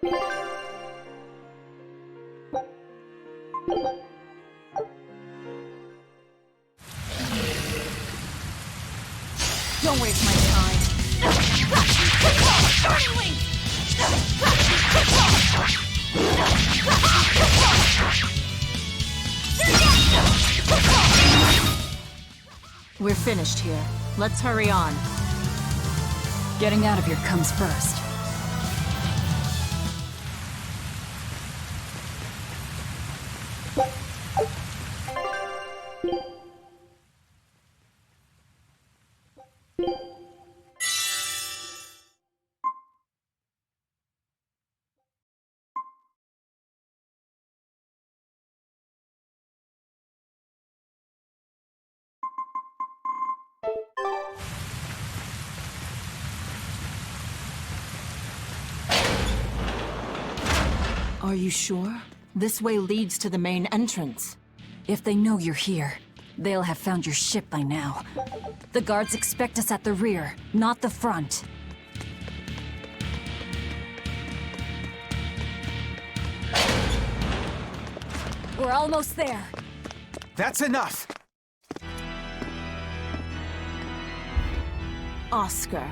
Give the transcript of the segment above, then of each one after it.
Don't waste my time. Burning Wing! We're finished here. Let's hurry on. Getting out of here comes first. Are you sure? This way leads to the main entrance. If they know you're here, they'll have found your ship by now. The guards expect us at the rear, not the front. We're almost there. That's enough! Oscar,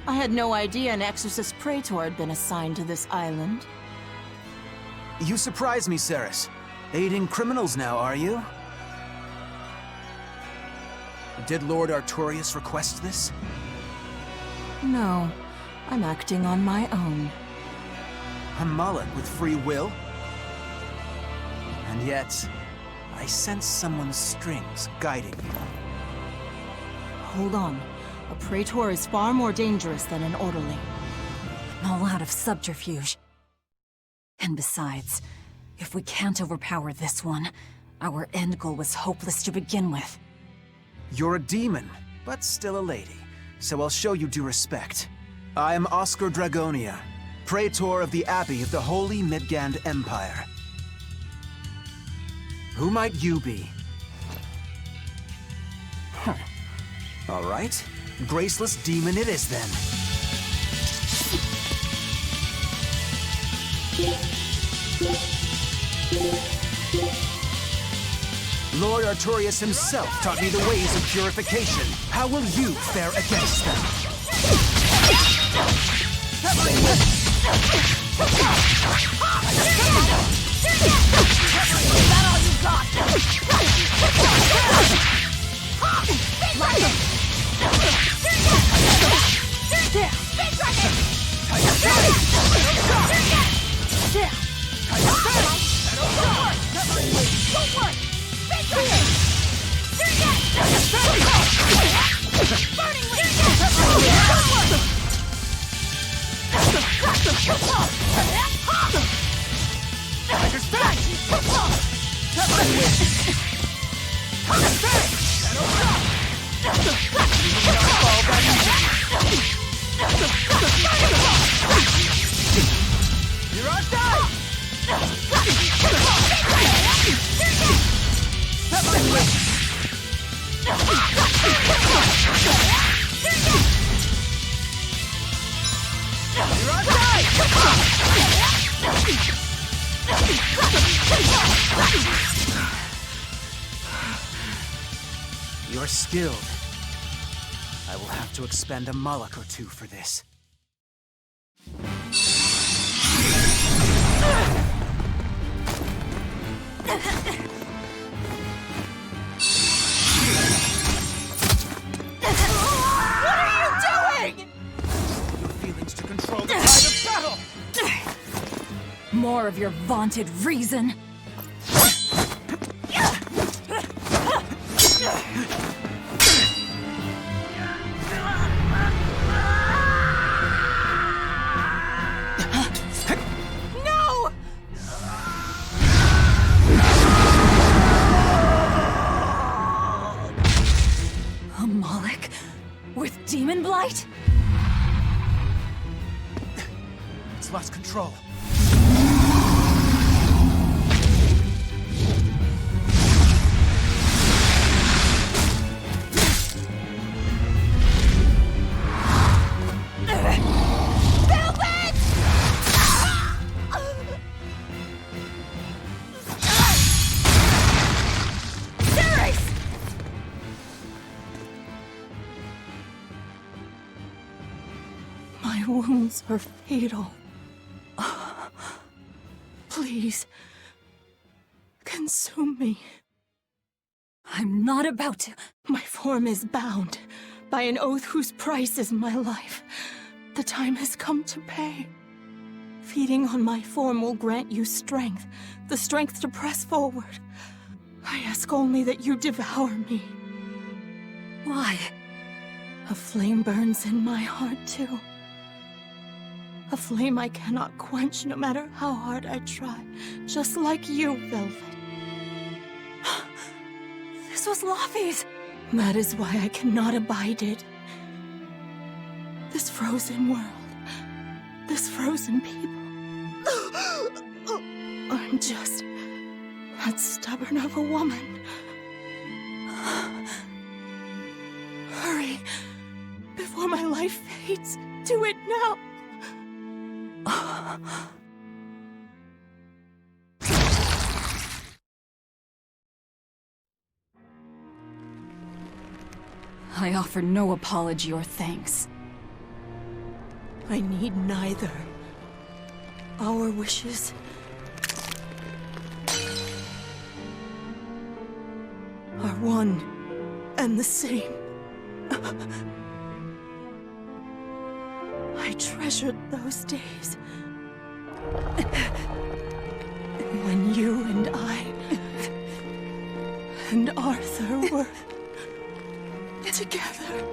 I had no idea an Exorcist Praetor had been assigned to this island. You surprise me, Ceres. Aiding criminals now, are you? Did Lord Artorius request this? No, I'm acting on my own. A mullet with free will? And yet, I sense someone's strings guiding you. Hold on. A Praetor is far more dangerous than an orderly. All out of subterfuge. And besides, if we can't overpower this one, our end goal was hopeless to begin with. You're a demon, but still a lady, so I'll show you due respect. I am Oscar Dragonia, Praetor of the Abbey of the Holy Midgand Empire. Who might you be? All right, graceless demon it is then. Lord Artorius himself taught me the ways of purification. How will you fare against them? Is that all you got? You're skilled. I will have to expend a mullock or two for this. What are you doing? Your feelings to control the tide of battle! More of your vaunted reason. No! A Moloch with demon blight? It's lost control. wounds are fatal. Please, consume me. I'm not about to. My form is bound by an oath whose price is my life. The time has come to pay. Feeding on my form will grant you strength, the strength to press forward. I ask only that you devour me. Why? A flame burns in my heart, too. A flame I cannot quench no matter how hard I try. Just like you, Velvet. This was Laufey's. That is why I cannot abide it. This frozen world. This frozen people. I'm just that stubborn of a woman. Hurry, before my life fades. Do it now. I offer no apology or thanks. I need neither. Our wishes are one and the same. I treasured those days when you and I and Arthur were together.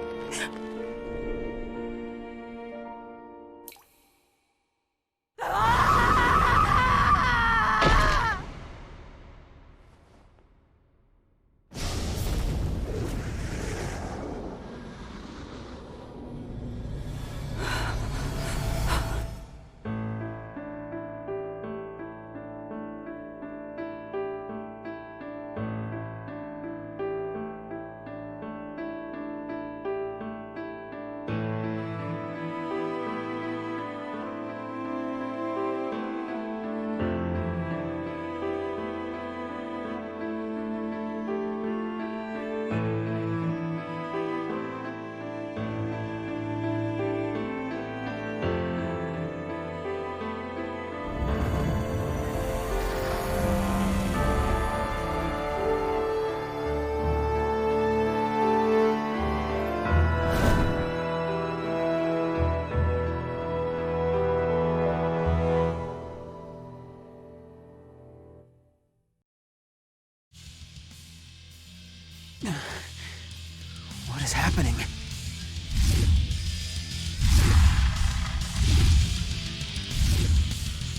What is happening?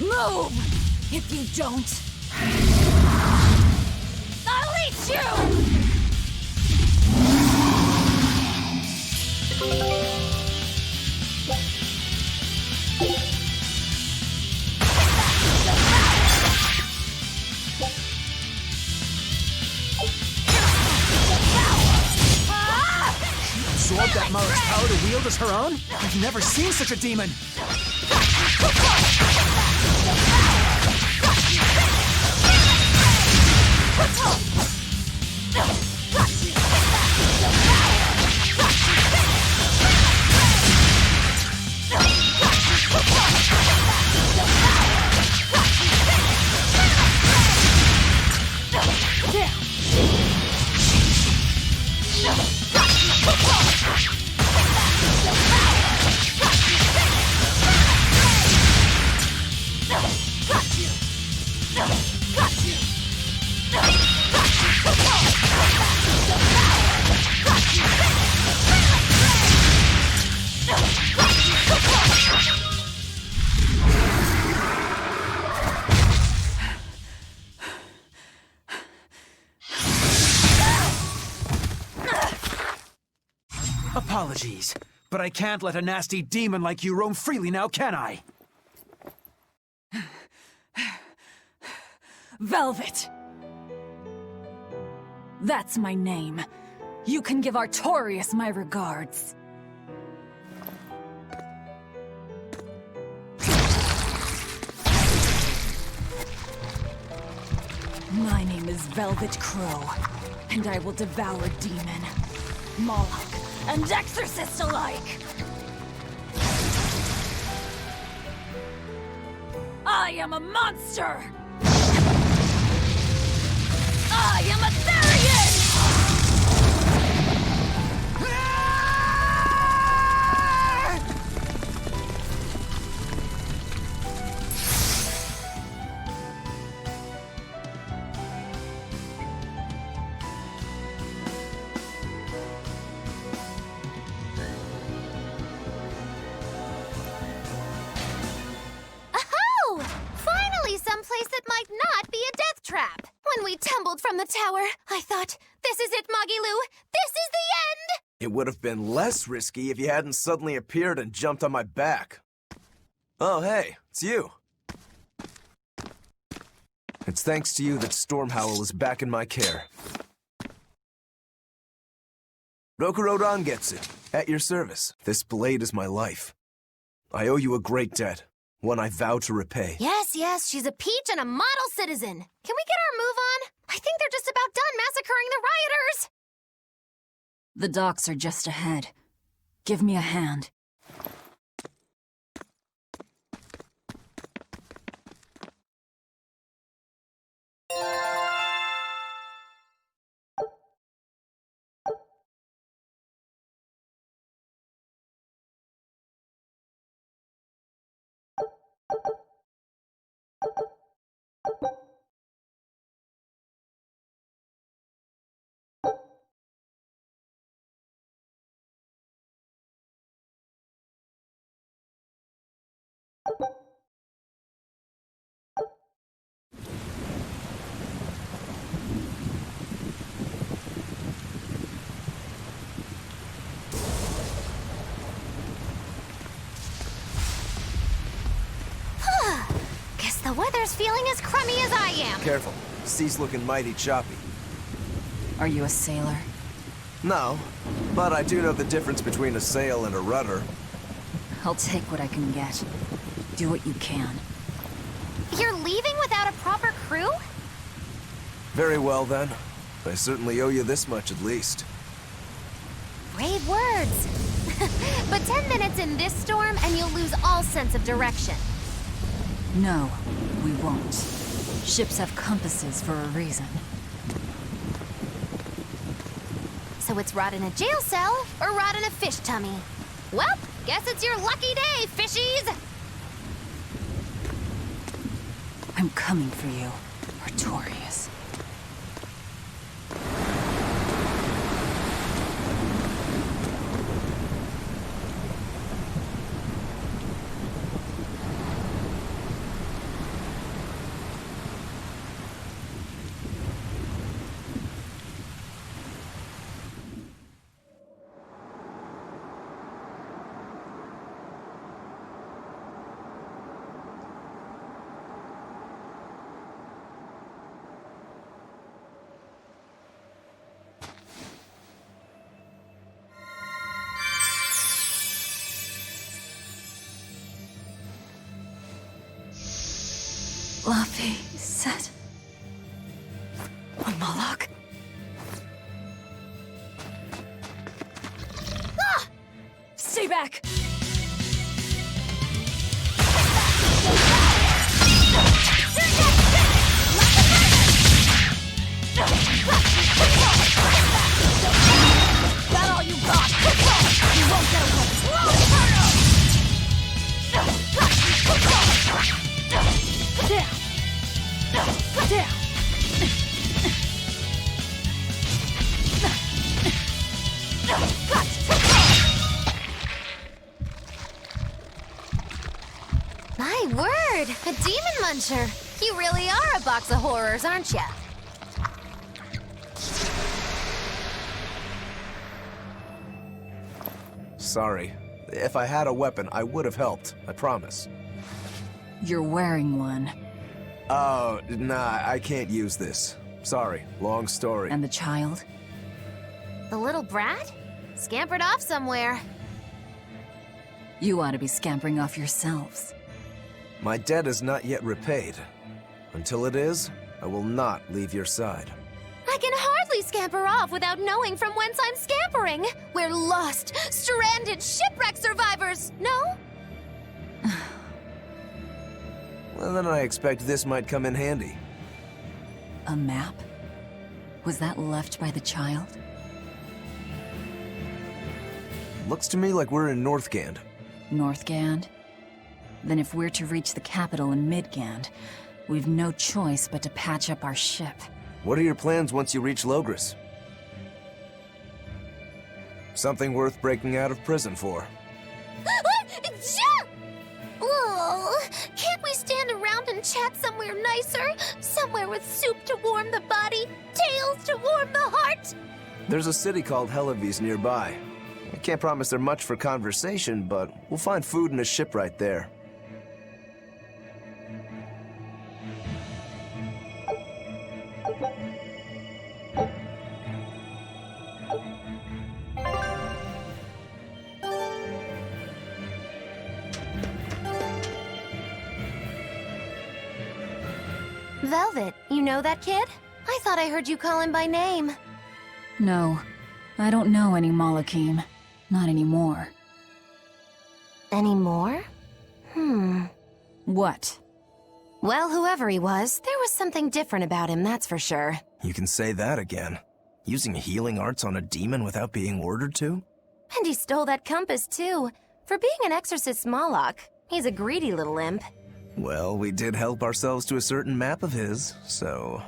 Move! If you don't, I'll eat you! Absorb that Mara's power to wield as her own? I've never seen such a demon! Apologies, but I can't let a nasty demon like you roam freely now, can I? Velvet! That's my name. You can give Artorias my regards. My name is Velvet Crow, and I will devour demon, Moloch, and exorcist alike! I am a monster! I am a Therian! Oh! Finally someplace that might not be a death trap! When we tumbled from the tower, I thought, this is it, Magilu! This is the end! It would have been less risky if you hadn't suddenly appeared and jumped on my back. Oh, hey, it's you. It's thanks to you that Stormhowl is back in my care. Rokurodan gets it. At your service. This blade is my life. I owe you a great debt. One I vow to repay. Yes, she's a peach and a model citizen. Can we get our move on? I think they're just about done massacring the rioters! The docks are just ahead. Give me a hand. Guess the weather's feeling as crummy as I am. Careful. Sea's looking mighty choppy. Are you a sailor? No, but I do know the difference between a sail and a rudder. I'll take what I can get. Do what you can. You're leaving without a proper crew? Very well, then. I certainly owe you this much at least. Brave words. But 10 minutes in this storm and you'll lose all sense of direction. No, we won't. Ships have compasses for a reason. So it's rot in a jail cell or rot in a fish tummy? Well, guess it's your lucky day, fishies! I'm coming for you, Artorias. Laffy said... a Moloch? Ah! Stay back! That all you got? You won't get away! My word! A demon muncher! You really are a box of horrors, aren't ya? Sorry. If I had a weapon, I would have helped. I promise. You're wearing one. Oh, nah, I can't use this. Sorry, long story. And the child? The little brat? Scampered off somewhere. You ought to be scampering off yourselves. My debt is not yet repaid. Until it is, I will not leave your side. I can hardly scamper off without knowing from whence I'm scampering. We're lost, stranded, shipwreck survivors, no? Well, then I expect this might come in handy. A map? Was that left by the child? Looks to me like we're in Northgand. Northgand? Then if we're to reach the capital in Midgand, we've no choice but to patch up our ship. What are your plans once you reach Logris? Something worth breaking out of prison for. Oh, can't we stand around and chat somewhere nicer? Somewhere with soup to warm the body, tales to warm the heart? There's a city called Helavis nearby. I can't promise they're much for conversation, but we'll find food and a ship right there. Velvet, you know that kid? I thought I heard you call him by name. No, I don't know any Malakim. Not anymore. Anymore? What? Well, whoever he was, there was something different about him, that's for sure. You can say that again. Using healing arts on a demon without being ordered to? And he stole that compass, too. For being an exorcist Moloch, he's a greedy little imp. Well, we did help ourselves to a certain map of his, so...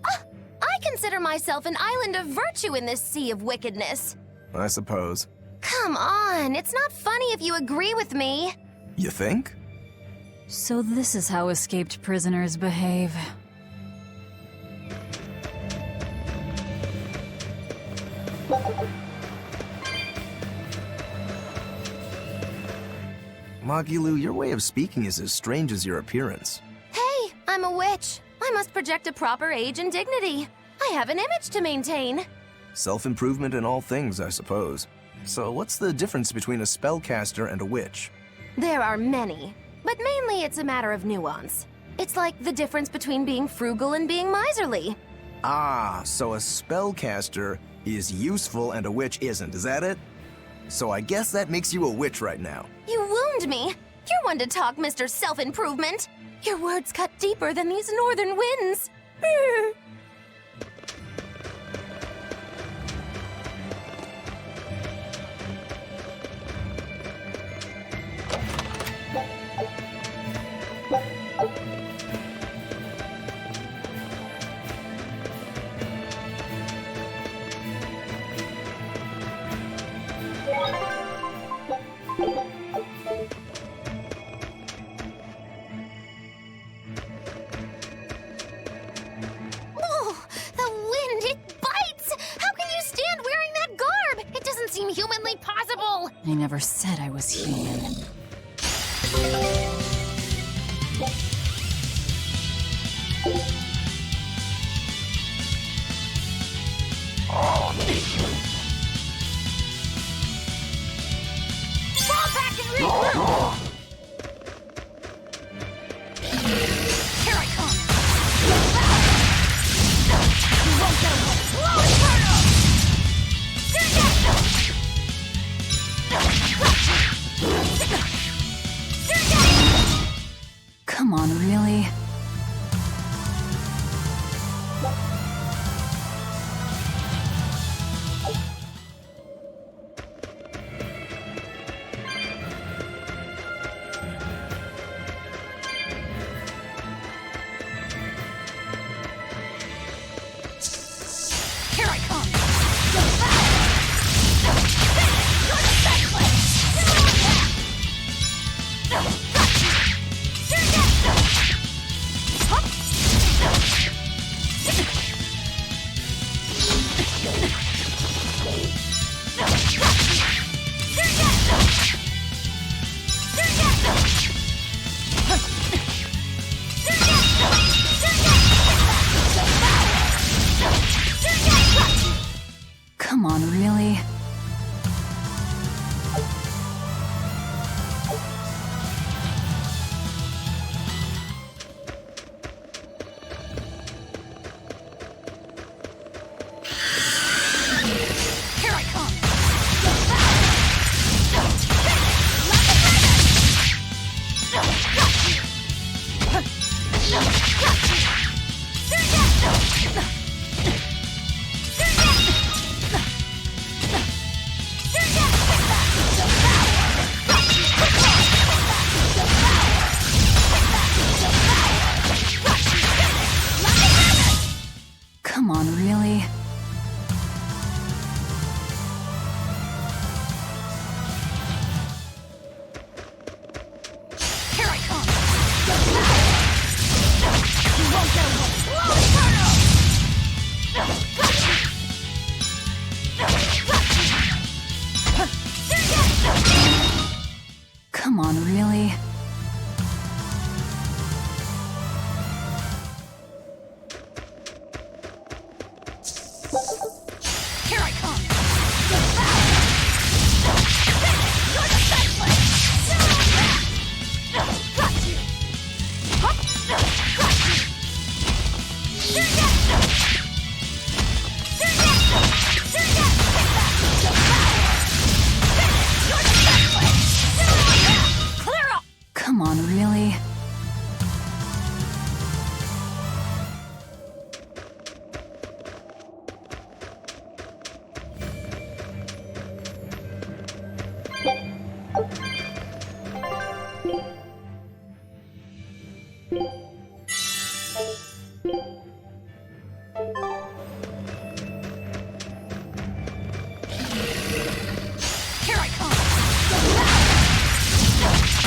I consider myself an island of virtue in this sea of wickedness. I suppose. Come on, it's not funny if you agree with me. You think? So this is how escaped prisoners behave. Magilu, your way of speaking is as strange as your appearance. Hey, I'm a witch. I must project a proper age and dignity. I have an image to maintain. Self-improvement in all things, I suppose. So what's the difference between a spellcaster and a witch? There are many, but mainly it's a matter of nuance. It's like the difference between being frugal and being miserly. Ah, so a spellcaster is useful and a witch isn't, is that it? So I guess that makes you a witch right now. You wound me. You're one to talk, Mr. Self-Improvement. Your words cut deeper than these northern winds. Oh, the wind, it bites! How can you stand wearing that garb? It doesn't seem humanly possible. I never said I was human. Fall back and regroup! Here I come! You won't get away! Slow Inferno! Come on, really? Here I come! Here I come!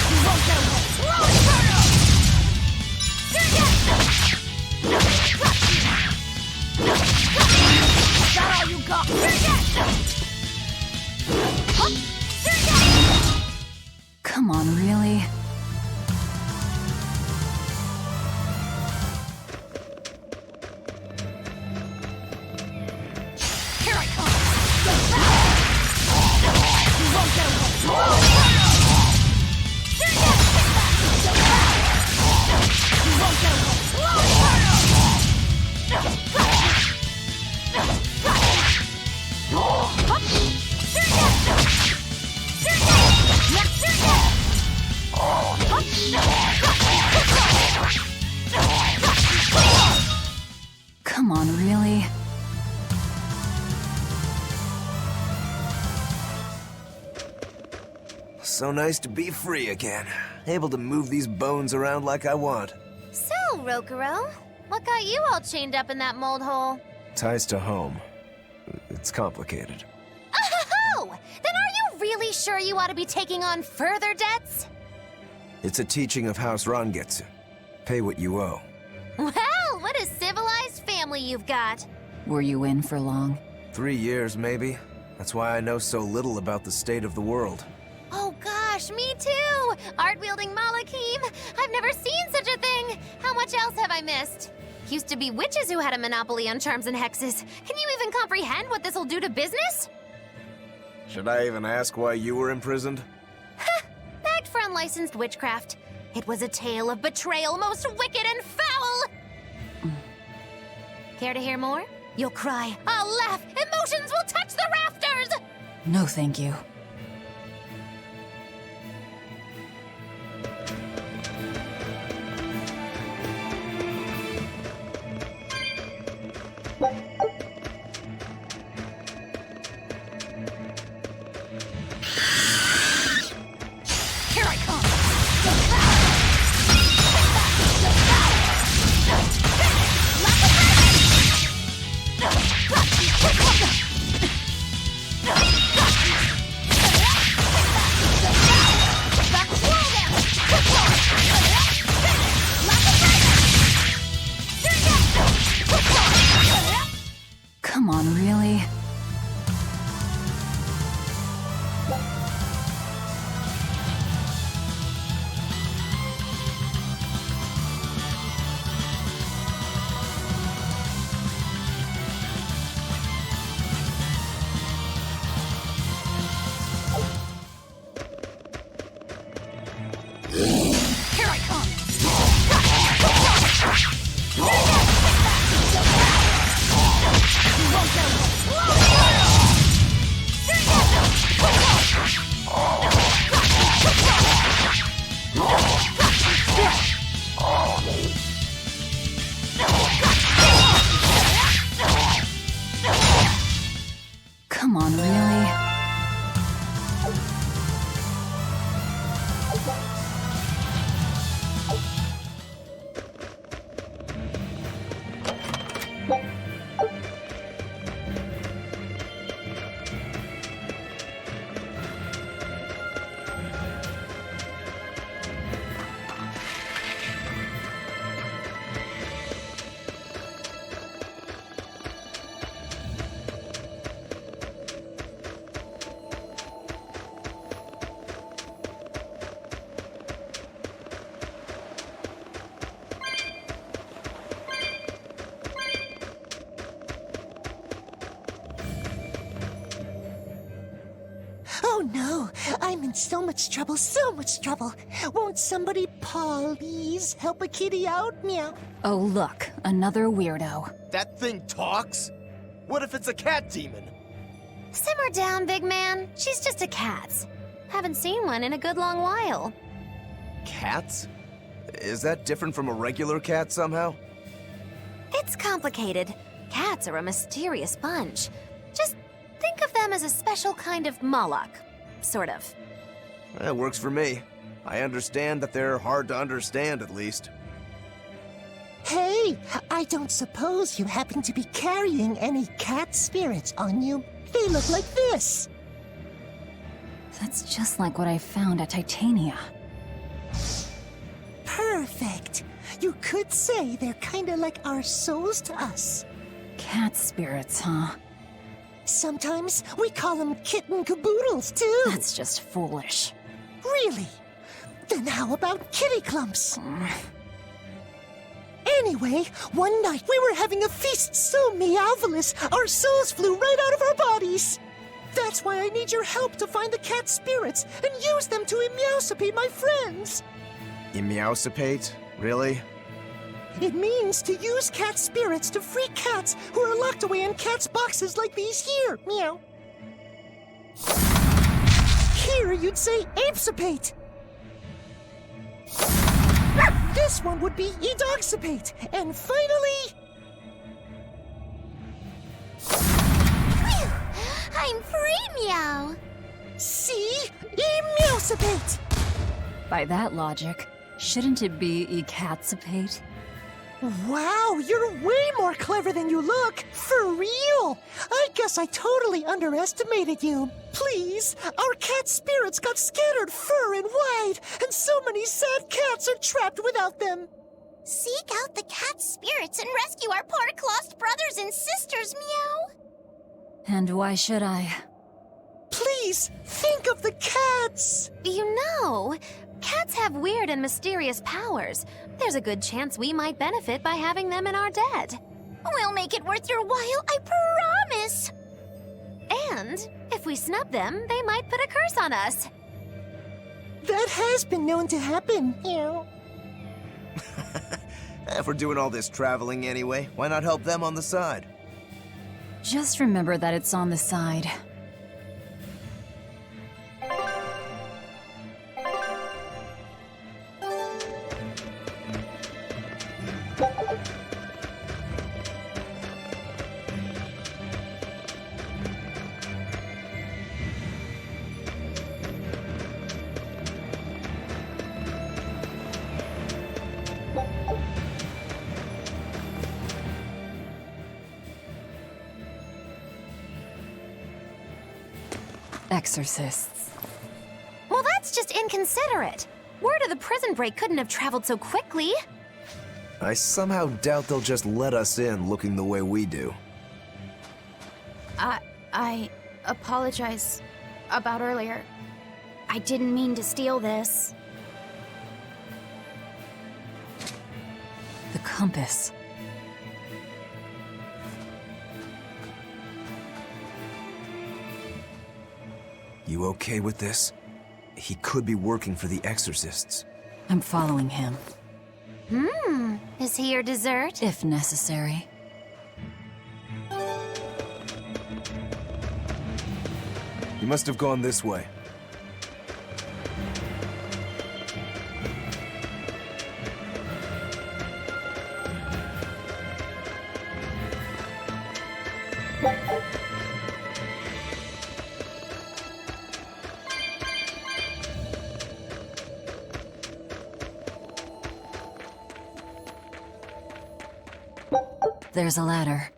You won't get away! Roll Inferno! Is that all you got? Come on, really? Here I come! You won't get away! Roll Inferno! You won't get away! Roll Inferno! Come on, really? So nice to be free again. Able to move these bones around like I want. So, Rokuro, what got you all chained up in that mold hole? Ties to home. It's complicated. Oh! Then are you really sure you ought to be taking on further debts? It's a teaching of House Rangetsu. Pay what you owe. Well, what a civilized family you've got. Were you in for long? 3 years, maybe. That's why I know so little about the state of the world. Oh gosh, me too! Art-wielding Malakim! I've never seen such a thing! How much else have I missed? Used to be witches who had a monopoly on charms and hexes. Can you even comprehend what this'll do to business? Should I even ask why you were imprisoned? Bagged for unlicensed witchcraft. It was a tale of betrayal most wicked and foul! Care to hear more? You'll cry, I'll laugh, emotions will touch the rafters! No, thank you. Here I come! Come on, really? Here I come! You won't get away! Come on, really? Oh no, I'm in so much trouble, so much trouble. Won't somebody please help a kitty out? Meow. Oh, look, another weirdo. That thing talks? What if it's a cat demon? Simmer down, big man. She's just a cat. Haven't seen one in a good long while. Cats? Is that different from a regular cat somehow? It's complicated. Cats are a mysterious bunch. Just think of them as a special kind of Moloch. Sort of. That works for me. I understand that they're hard to understand, at least. Hey, I don't suppose you happen to be carrying any cat spirits on you? They look like this. That's just like what I found at Titania. Perfect. You could say they're kinda like our souls to us. Cat spirits, huh? Sometimes we call them kitten caboodles, too. That's just foolish. Really? Then how about kitty clumps? Anyway, one night we were having a feast so meowvelous, our souls flew right out of our bodies. That's why I need your help to find the cat spirits and use them to meowsipate my friends. Meowsipate? Really? It means to use cat spirits to free cats who are locked away in cats' boxes like these here. Meow. Here you'd say apesipate. This one would be edogsipate. And finally... Phew! I'm free, Meow! see? Emeowsipate. By that logic, shouldn't it be ecatsipate? Wow, you're way more clever than you look. For real. I guess I totally underestimated you. Please, our cat spirits got scattered far and wide, and so many sad cats are trapped without them. Seek out the cat spirits and rescue our poor lost brothers and sisters, Meow! And why should I? Please, think of the cats. You know, cats have weird and mysterious powers. There's a good chance we might benefit by having them in our debt. We'll make it worth your while, I promise! And if we snub them, they might put a curse on us. That has been known to happen. Meow. If we're doing all this traveling anyway, why not help them on the side? Just remember that it's on the side. Exorcists. Well, that's just inconsiderate. Word of the prison break couldn't have traveled so quickly. I somehow doubt they'll just let us in looking the way we do. I apologize about earlier. I didn't mean to steal this. The compass. You okay with this? He could be working for the exorcists. I'm following him, Is he your dessert? if necessary. He must have gone this way. There's a ladder.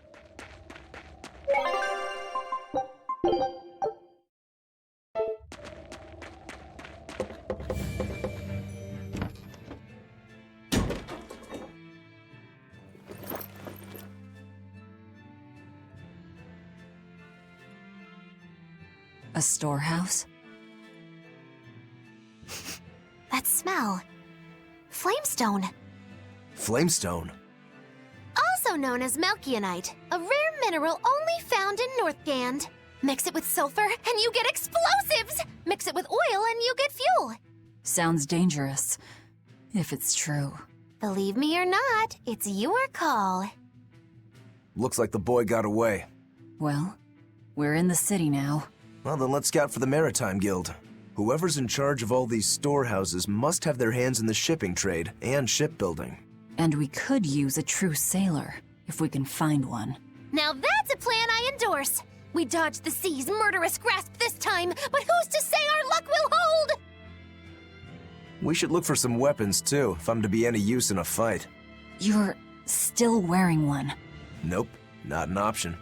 A storehouse? That smell. Flamestone. Flamestone? Also known as Melchionite, a rare mineral only found in Northgand. Mix it with sulfur and you get explosives! Mix it with oil and you get fuel! Sounds dangerous, if it's true. Believe me or not, it's your call. Looks like the boy got away. Well, we're in the city now. Well, then let's scout for the Maritime Guild. Whoever's in charge of all these storehouses must have their hands in the shipping trade and shipbuilding. And we could use a true sailor, if we can find one. Now that's a plan I endorse! We dodged the sea's murderous grasp this time, but who's to say our luck will hold? We should look for some weapons, too, if I'm to be any use in a fight. You're still wearing one. Nope, not an option.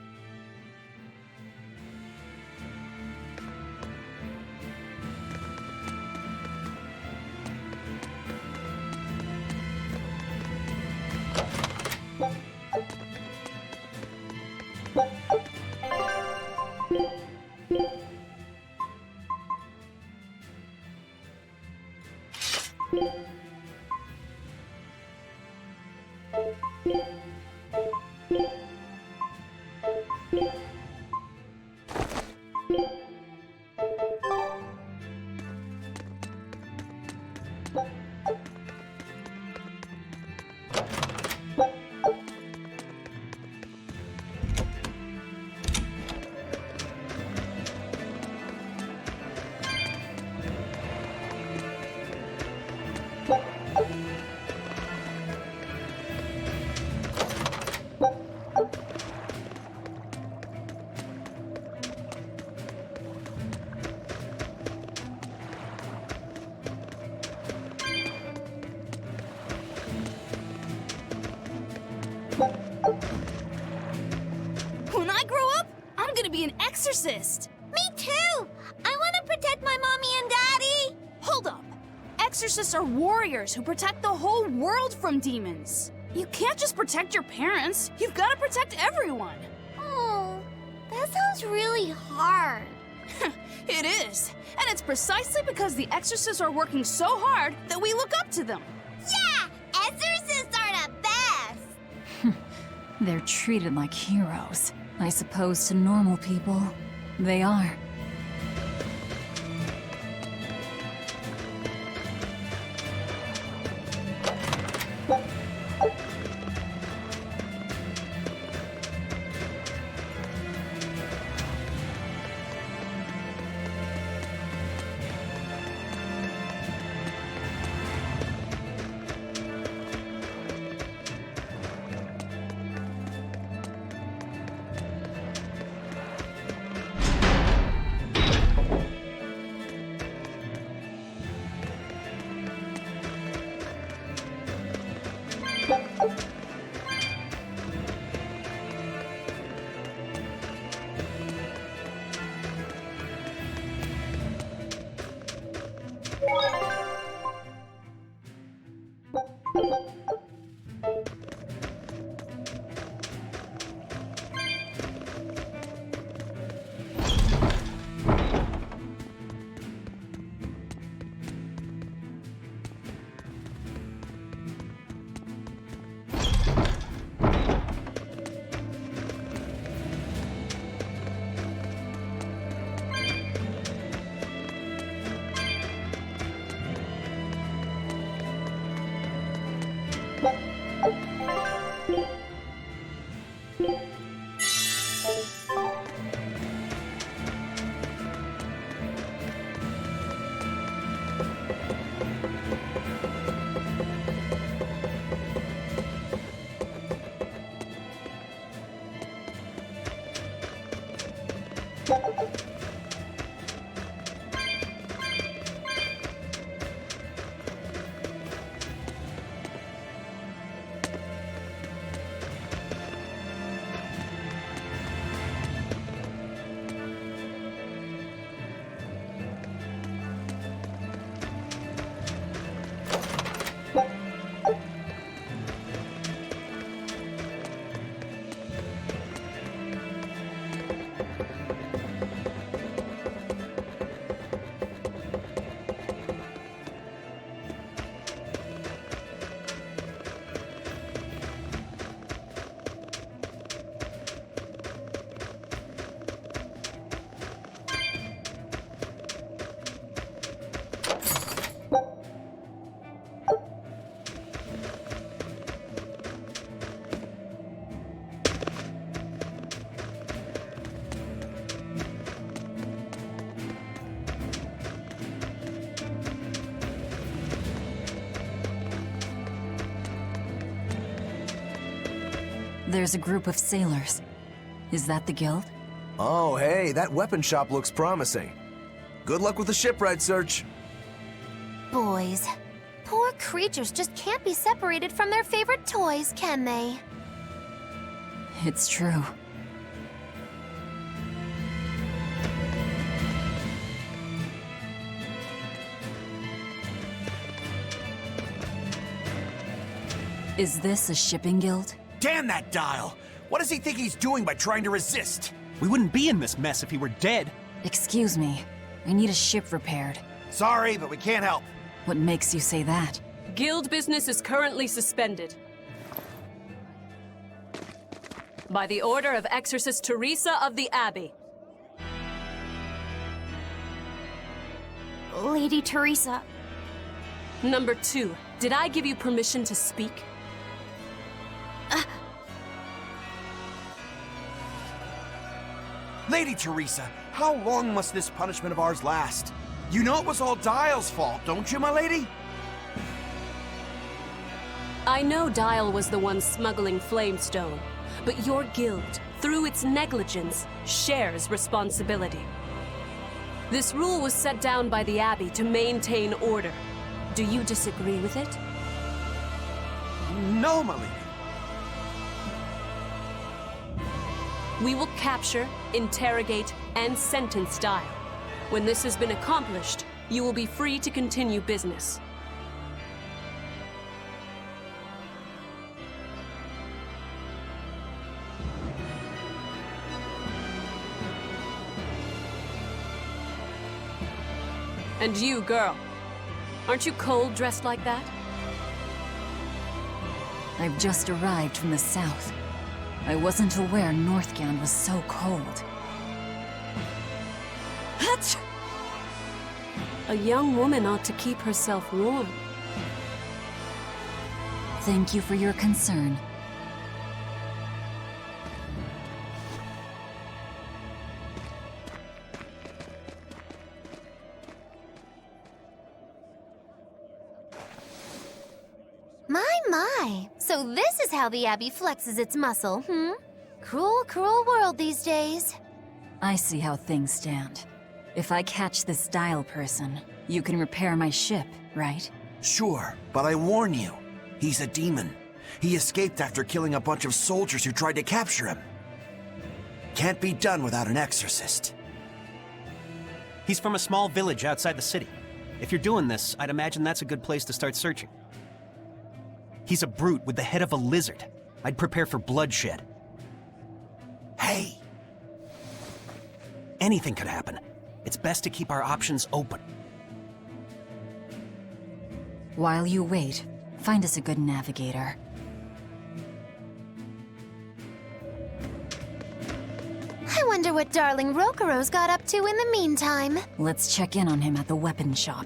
When I grow up, I'm gonna be an exorcist. Me too! I want to protect my mommy and daddy! Hold up. Exorcists are warriors who protect the whole world from demons. You can't just protect your parents. You've got to protect everyone. Oh, that sounds really hard. It is. And it's precisely because the exorcists are working so hard that we look up to them. Yeah! Exorcists are the best! They're treated like heroes. I suppose to normal people, they are. There's a group of sailors. Is that the guild? Oh, hey, that weapon shop looks promising. Good luck with the shipwright search. Boys, poor creatures just can't be separated from their favorite toys, can they? It's true. Is this a shipping guild? Damn that dial! What does he think he's doing by trying to resist? We wouldn't be in this mess if he were dead. Excuse me. I need a ship repaired. Sorry, but we can't help. What makes you say that? Guild business is currently suspended. By the order of Exorcist Teresa of the Abbey. Lady Teresa. Number 2, did I give you permission to speak? Lady Teresa, how long must this punishment of ours last? You know it was all Dial's fault, don't you, my lady? I know Dial was the one smuggling Flamestone, but your guild, through its negligence, shares responsibility. This rule was set down by the Abbey to maintain order. Do you disagree with it? No, my lady. We will capture, interrogate, and sentence Dial. When this has been accomplished, you will be free to continue business. And you, girl, aren't you cold dressed like that? I've just arrived from the south. I wasn't aware Northgand was so cold. Hatch! A young woman ought to keep herself warm. Thank you for your concern. My. So this is how the Abbey flexes its muscle, hmm? Cruel, cruel world these days. I see how things stand. If I catch this Dial person, you can repair my ship, right? Sure, but I warn you, he's a demon. He escaped after killing a bunch of soldiers who tried to capture him. Can't be done without an exorcist. He's from a small village outside the city. If you're doing this, I'd imagine that's a good place to start searching. He's a brute with the head of a lizard. I'd prepare for bloodshed. Hey! Anything could happen. It's best to keep our options open. While you wait, find us a good navigator. I wonder what darling Rokuro's got up to in the meantime. Let's check in on him at the weapon shop.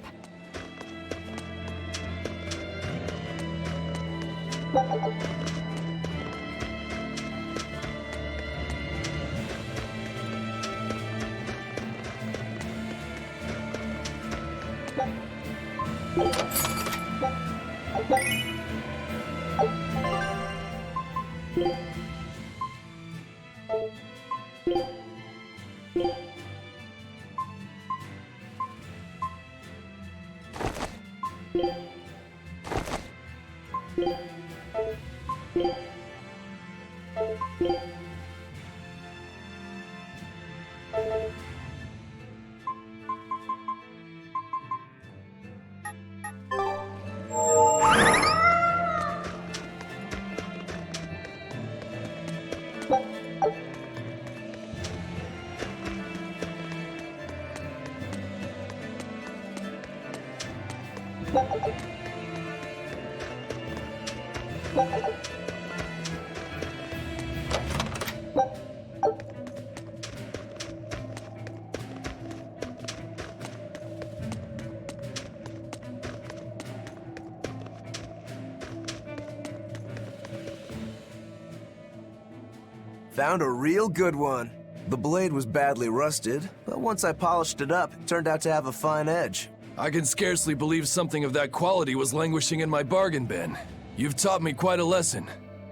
Found a real good one. The blade was badly rusted, but once I polished it up, it turned out to have a fine edge. I can scarcely believe something of that quality was languishing in my bargain bin. You've taught me quite a lesson.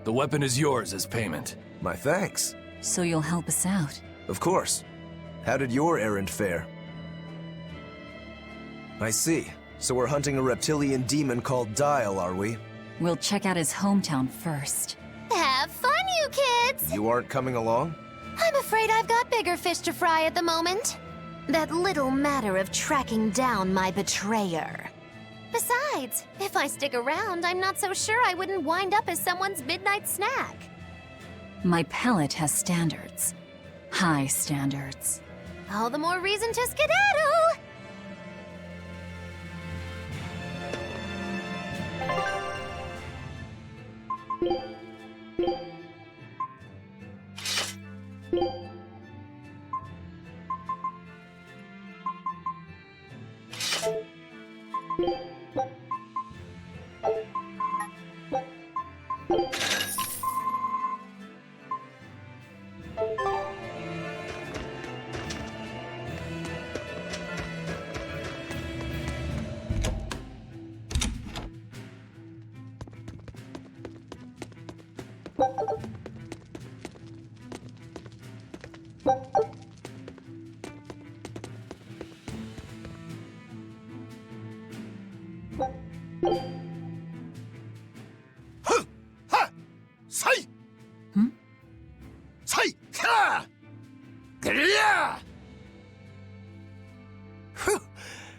The weapon is yours as payment. My thanks. So you'll help us out? Of course. How did your errand fare? I see. So we're hunting a reptilian demon called Dial, are we? We'll check out his hometown first. Have fun, you kids! You aren't coming along? I'm afraid I've got bigger fish to fry at the moment. That little matter of tracking down my betrayer. Besides, if I stick around, I'm not so sure I wouldn't wind up as someone's midnight snack. My pellet has standards. High standards. All the more reason to skedaddle!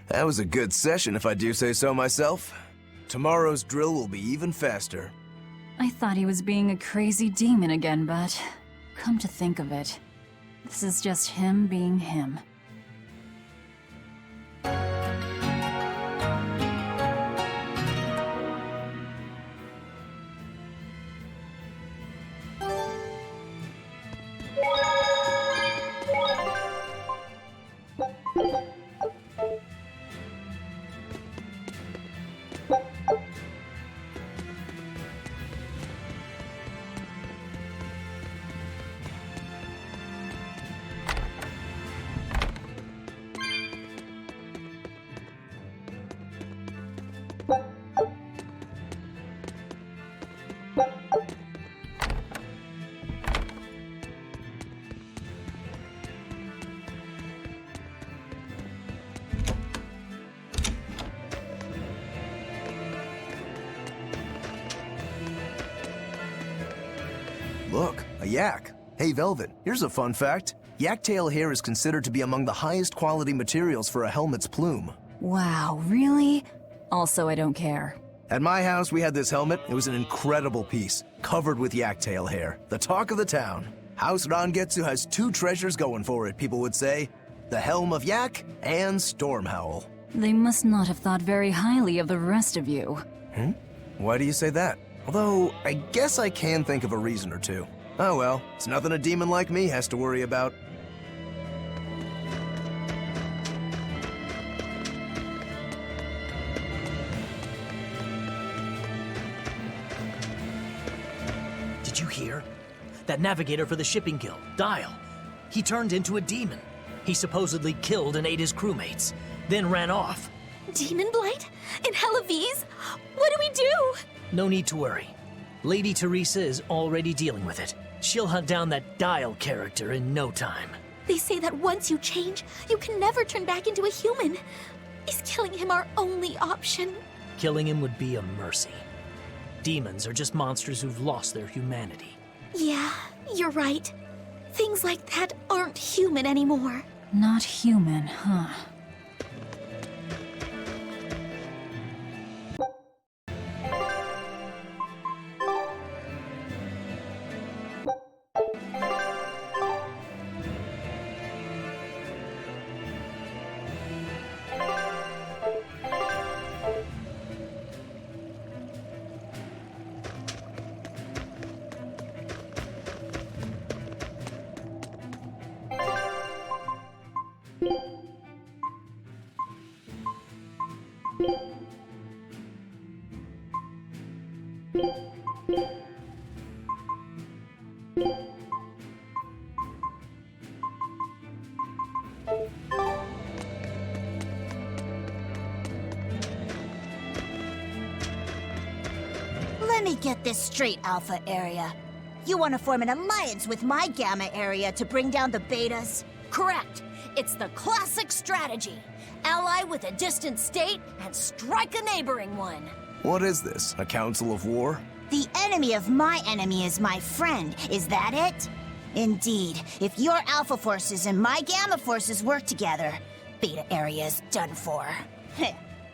That was a good session, if I do say so myself. Tomorrow's drill will be even faster. I thought he was being a crazy demon again, but come to think of it, this is just him being him. Look, a yak. Hey, Velvet, here's a fun fact. Yak tail hair is considered to be among the highest quality materials for a helmet's plume. Wow, really? Also, I don't care. At my house, we had this helmet. It was an incredible piece, covered with yak tail hair. The talk of the town. House Rangetsu has two treasures going for it, people would say. The Helm of Yak and Storm Howl. They must not have thought very highly of the rest of you. Why do you say that? Although, I guess I can think of a reason or two. Oh well, it's nothing a demon like me has to worry about. Did you hear? That navigator for the shipping guild, Dial. He turned into a demon. He supposedly killed and ate his crewmates, then ran off. Demon Blight? In Halaviz? What do we do? No need to worry. Lady Teresa is already dealing with it. She'll hunt down that Dial character in no time. They say that once you change, you can never turn back into a human. Is killing him our only option? Killing him would be a mercy. Demons are just monsters who've lost their humanity. Yeah, you're right. Things like that aren't human anymore. Not human, huh? Let me get this straight, Alpha Area. You want to form an alliance with my Gamma Area to bring down the Betas? correct. It's the classic strategy. Ally with a distant state and strike a neighboring one. What is this, a council of war? The enemy of my enemy is my friend. Is that it? Indeed. If your Alpha forces and my Gamma forces work together, Beta area is done for.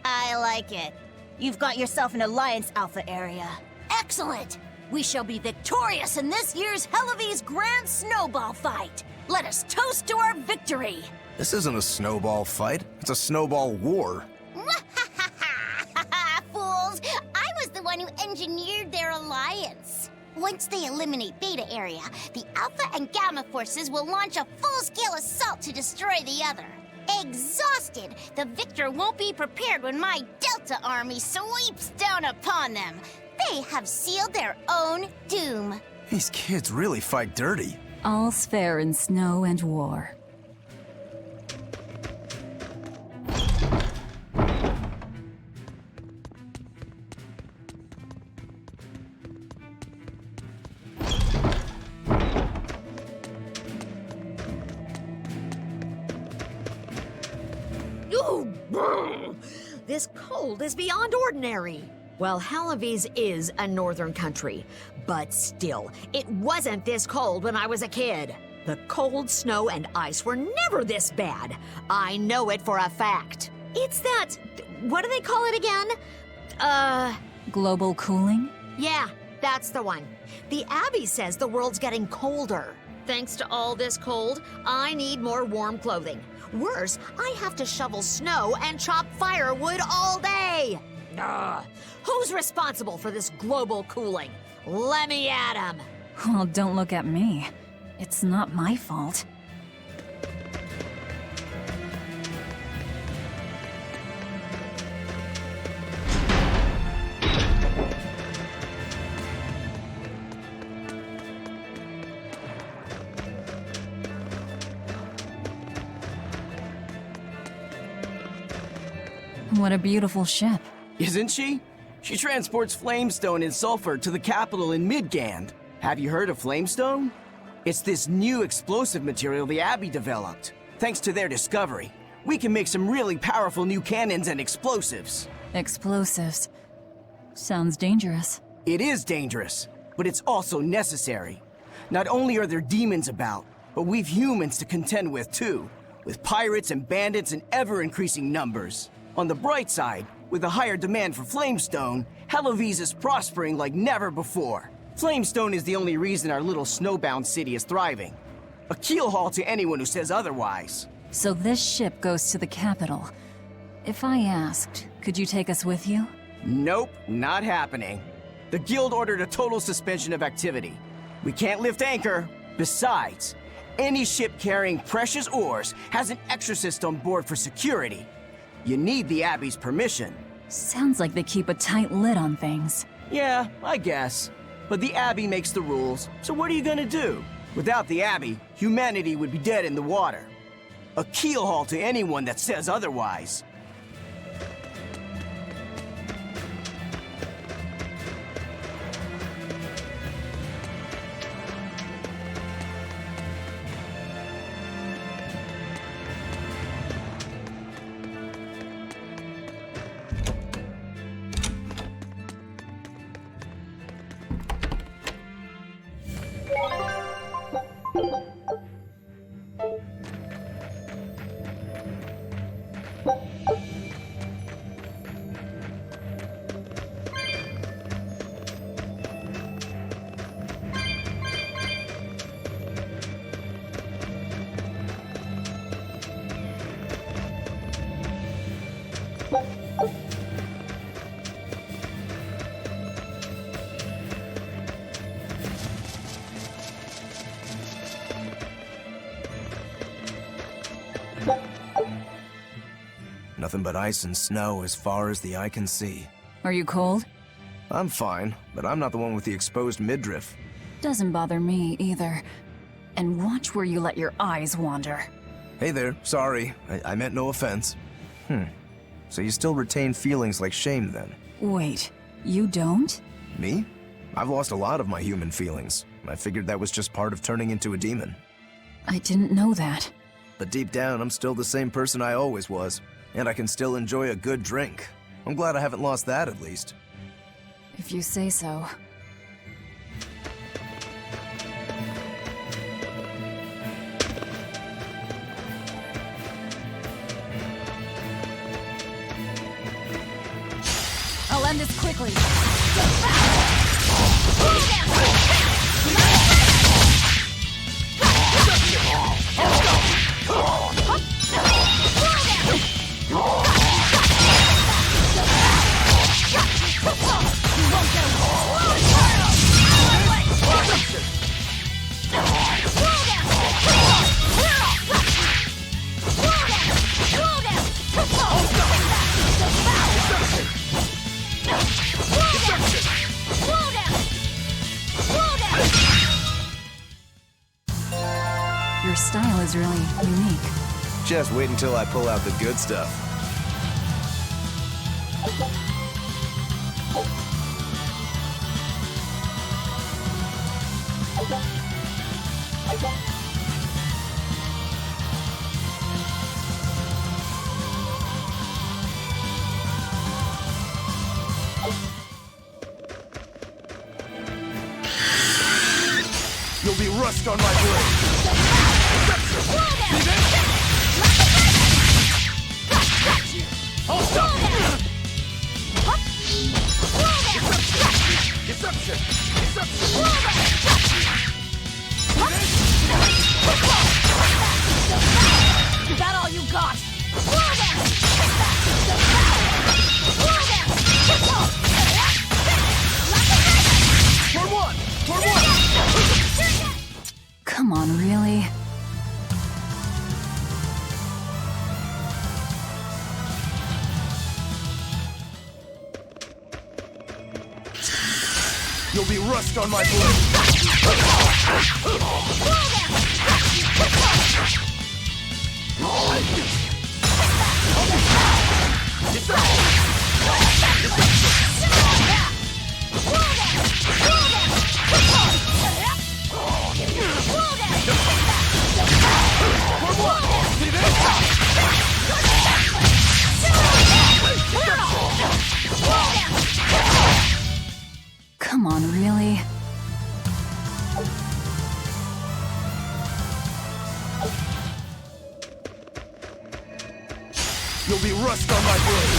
I like it. You've got yourself an alliance, Alpha area. Excellent! We shall be victorious in this year's Hellawes Grand Snowball Fight. Let us toast to our victory. This isn't a snowball fight. It's a snowball war. Fools! I was the one who engineered their alliance. Once they eliminate Beta area, the Alpha and Gamma forces will launch a full-scale assault to destroy the other. Exhausted, the victor won't be prepared when my Delta army sweeps down upon them. They have sealed their own doom. These kids really fight dirty. All's fair in snow and war. Ooh, brr. This cold is beyond ordinary. Well, Hellawes is a northern country, but still, it wasn't this cold when I was a kid. The cold, snow, and ice were never this bad. I know it for a fact. It's that... what do they call it again? Global cooling? Yeah, that's the one. The Abbey says the world's getting colder. Thanks to all this cold, I need more warm clothing. Worse, I have to shovel snow and chop firewood all day. Ugh. Who's responsible for this global cooling? Let me at him. Well, don't look at me. It's not my fault. What a beautiful ship. Isn't she? She transports flamestone and sulfur to the capital in Midgand. Have you heard of flamestone? It's this new explosive material the Abbey developed. Thanks to their discovery, we can make some really powerful new cannons and explosives. Explosives. Sounds dangerous. It is dangerous, but it's also necessary. Not only are there demons about, but we've humans to contend with too, with pirates and bandits in ever-increasing numbers. On the bright side, with a higher demand for flamestone, Hellawes is prospering like never before. Flamestone is the only reason our little snowbound city is thriving. A keelhaul to anyone who says otherwise. So this ship goes to the capital. If I asked, could you take us with you? Nope, not happening. The guild ordered a total suspension of activity. We can't lift anchor. Besides, any ship carrying precious ores has an exorcist on board for security. You need the Abbey's permission. Sounds like they keep a tight lid on things. Yeah, I guess. But the Abbey makes the rules, so what are you gonna do? Without the Abbey, humanity would be dead in the water. A keelhaul to anyone that says otherwise. Nothing but ice and snow as far as the eye can see. Are you cold? I'm fine, but I'm not the one with the exposed midriff. Doesn't bother me either. And watch where you let your eyes wander. Hey there, sorry. I meant no offense. So you still retain feelings like shame then? Wait, you don't? Me? I've lost a lot of my human feelings. I figured that was just part of turning into a demon. I didn't know that. But deep down, I'm still the same person I always was. And I can still enjoy a good drink. I'm glad I haven't lost that, at least. If you say so. I'll end this quickly. Your style is really unique. Just wait until I pull out the good stuff. You'll be rust on my blade. Hold stop! Deception! Deception! Is that all you got? Toward one! Toward one! Come on, really? You'll be rust on my blade. Come on, really? You'll be rust on my blade.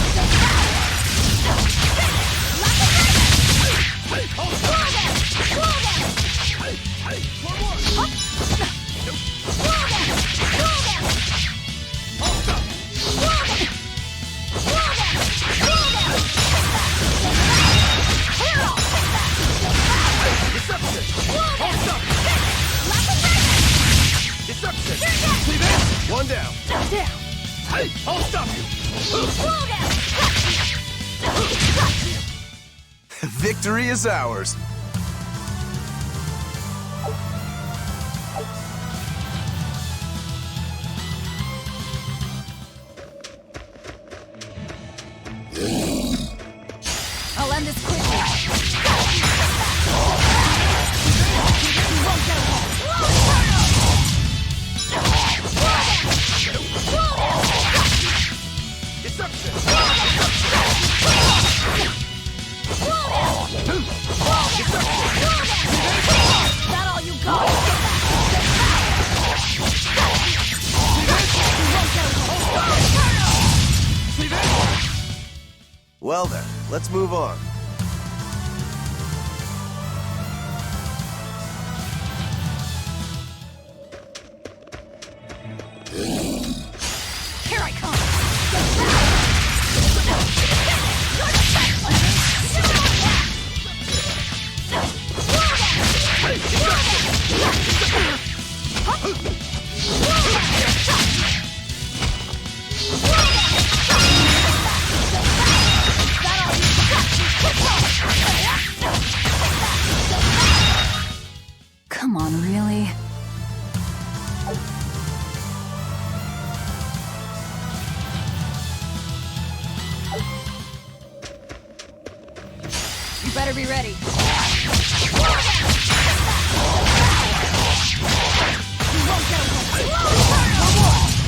One down. Hey, I'll stop you. Victory is ours. I'll end this quickly. Well then, let's move on. Here I come! Come on, really? You better be ready. You won't get away.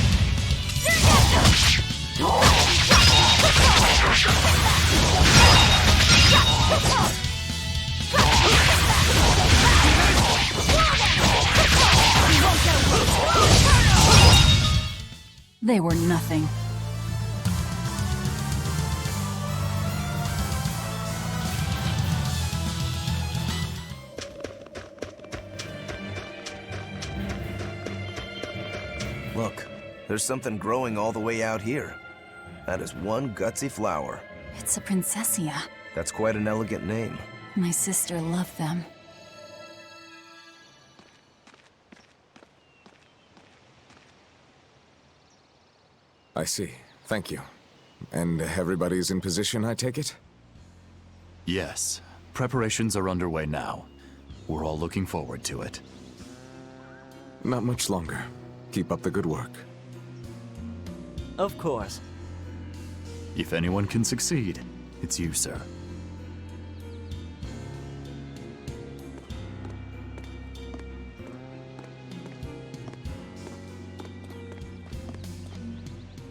They were nothing. Look, there's something growing all the way out here. That is one gutsy flower. It's a Princessia. That's quite an elegant name. My sister loved them. I see. Thank you. And everybody's in position, I take it? Yes. Preparations are underway now. We're all looking forward to it. Not much longer. Keep up the good work. Of course. If anyone can succeed, it's you, sir.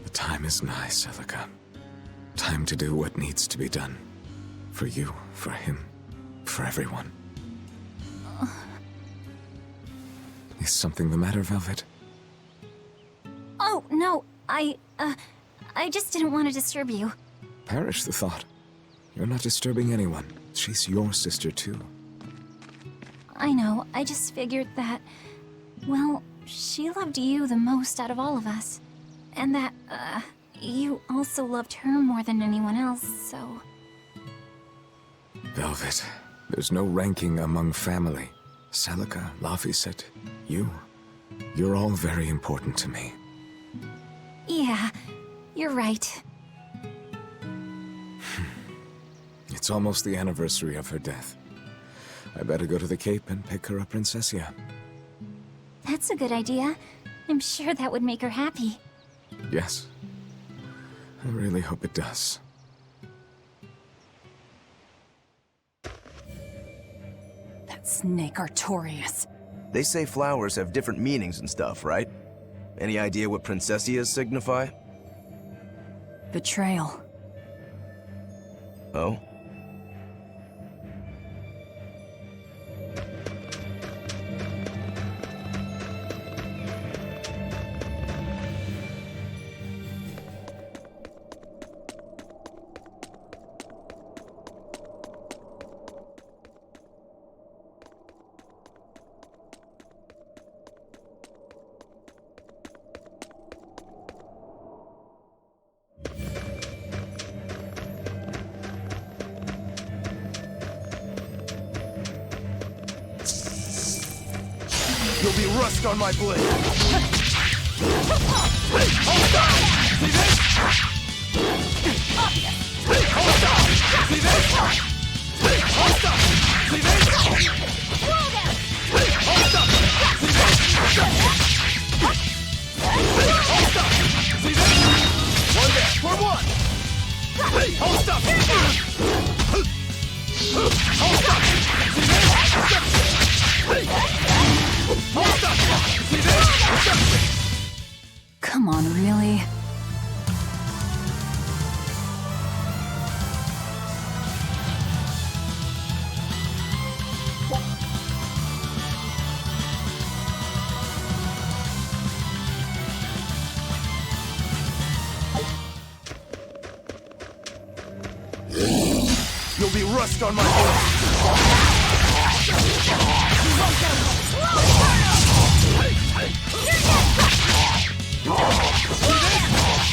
The time is nigh, Celica. Time to do what needs to be done. For you, for him, for everyone. Is something the matter, Velvet? Oh, no, I just didn't want to disturb you. Perish the thought. You're not disturbing anyone. She's your sister, too. I know, I just figured that, well, she loved you the most out of all of us. And that, you also loved her more than anyone else, so... Velvet, there's no ranking among family. Celica, Laphicet, you. You're all very important to me. Yeah, you're right. It's almost the anniversary of her death. I better go to the Cape and pick her a Princessia. That's a good idea. I'm sure that would make her happy. Yes. I really hope it does. That snake Artorias. They say flowers have different meanings and stuff, right? Any idea what Princessias signify? Betrayal. Oh? You'll be rust on my blade. One there for one. Hold up. Hold up. Come on, really? You'll be rust on my blade.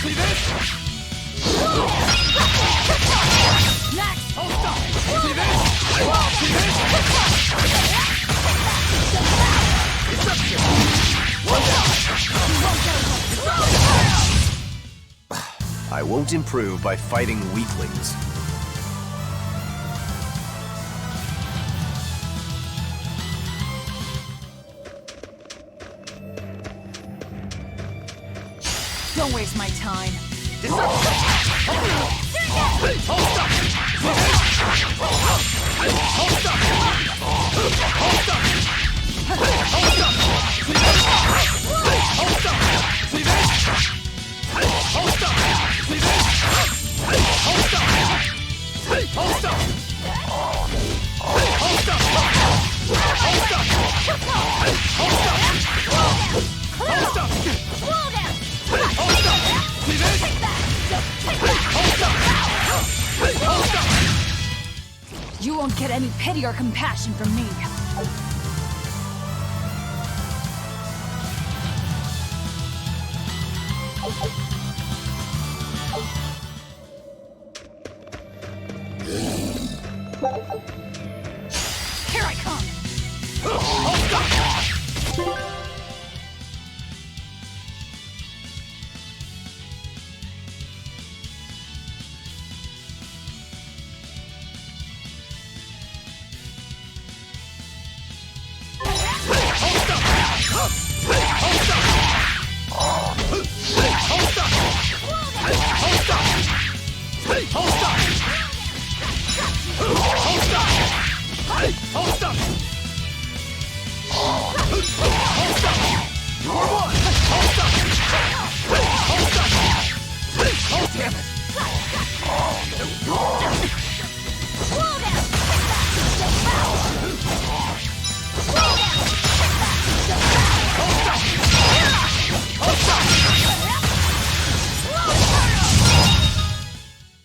See this? Next! Hold stop! See this? See this? Reception! One down! I won't improve by fighting weaklings. Don't waste my time. Hold up! any pity or compassion from me. Here I come!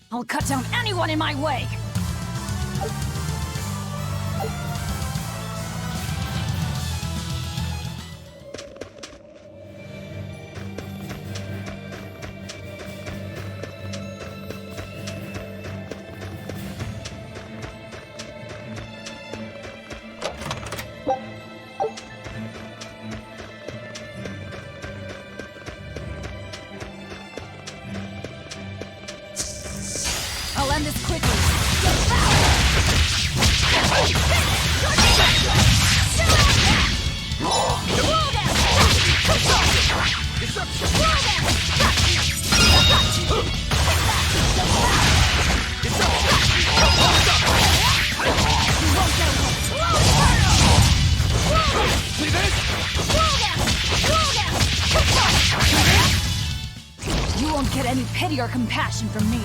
I'll cut down anyone in my way! I'll end this quickly. You won't get any pity or compassion from me.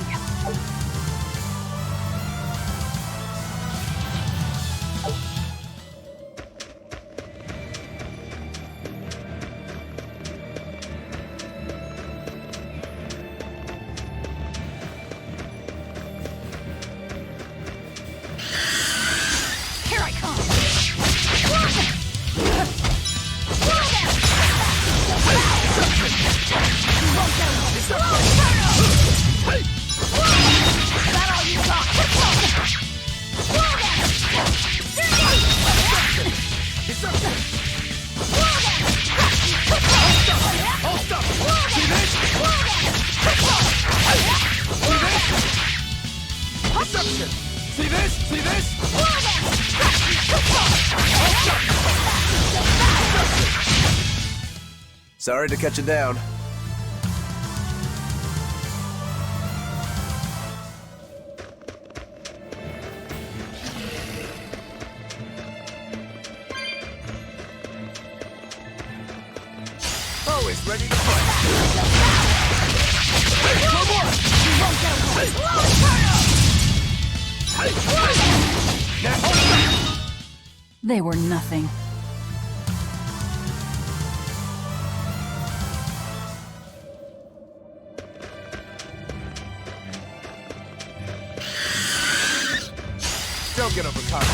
See this? See this? Sorry to cut you down. Always ready to fight. Hey, one more! You won't get away! They were nothing. Don't get overcome.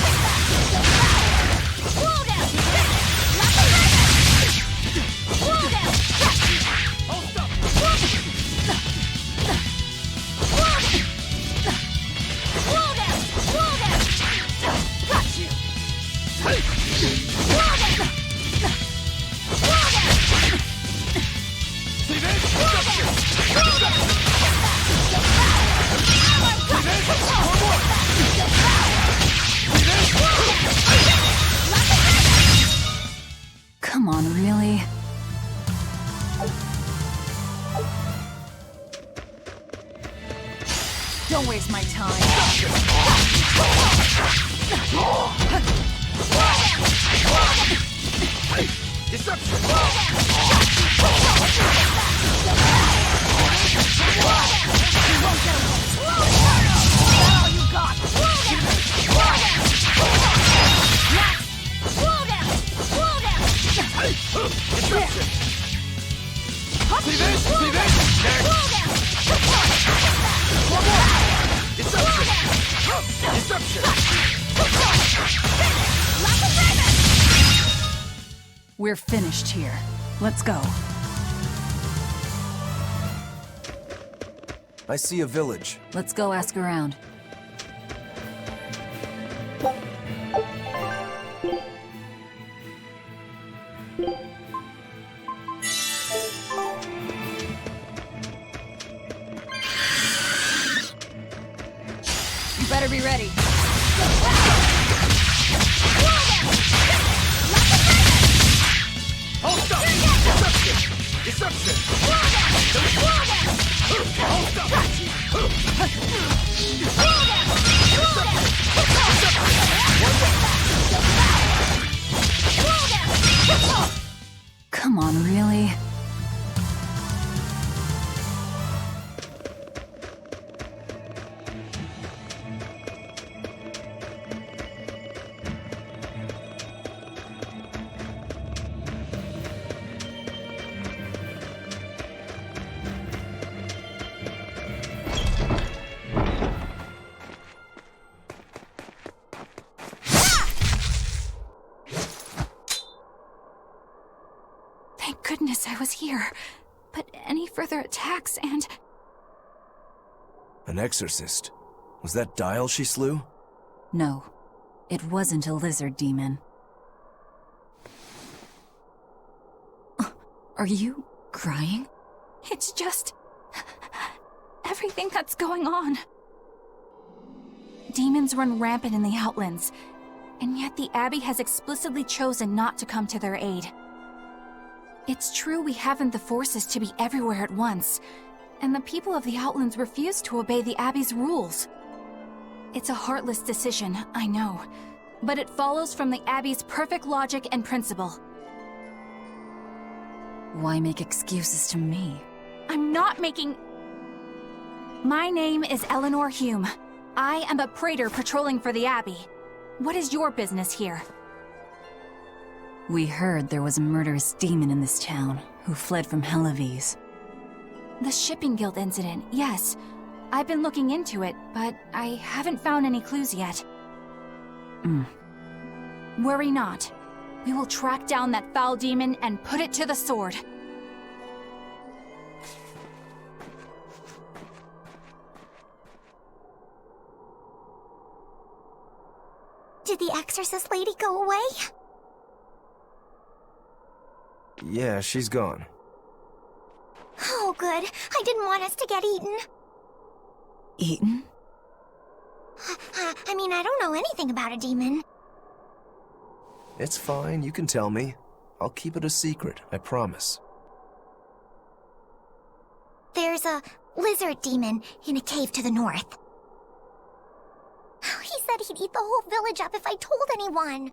Come on, really? Don't waste my time. Deception! See this? See this? Next! One more! Deception! Deception! We're finished here. Let's go. I see a village. Let's go ask around. You better be ready. Hold up! Deception! Come on, really? Thank goodness I was here. But any further attacks and... An exorcist. Was that Dial she slew? No, it wasn't a lizard demon. Are you crying? It's just... everything that's going on. Demons run rampant in the Outlands, and yet the Abbey has explicitly chosen not to come to their aid. It's true we haven't the forces to be everywhere at once, and the people of the Outlands refuse to obey the Abbey's rules. It's a heartless decision, I know, but it follows from the Abbey's perfect logic and principle. Why make excuses to me? I'm not making... My name is Eleanor Hume. I am a praetor patrolling for the Abbey. What is your business here? We heard there was a murderous demon in this town who fled from Helives. The Shipping Guild incident, yes. I've been looking into it, but I haven't found any clues yet. Worry not. We will track down that foul demon and put it to the sword. Did the exorcist lady go away? Yeah, she's gone. Oh, good. I didn't want us to get eaten. Eaten? I mean, I don't know anything about a demon. It's fine, you can tell me. I'll keep it a secret, I promise. There's a lizard demon in a cave to the north. He said he'd eat the whole village up if I told anyone.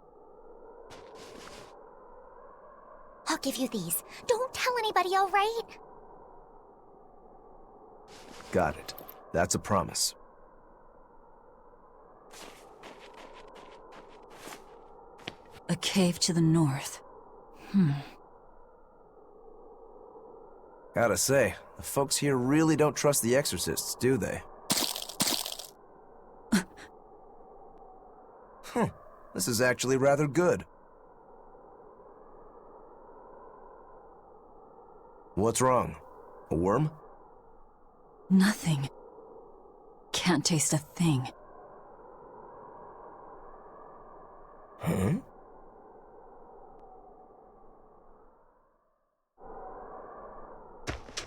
I'll give you these. Don't tell anybody, all right? Got it. That's a promise. A cave to the north. Gotta say, the folks here really don't trust the exorcists, do they? This is actually rather good. What's wrong? A worm? Nothing. Can't taste a thing. Huh?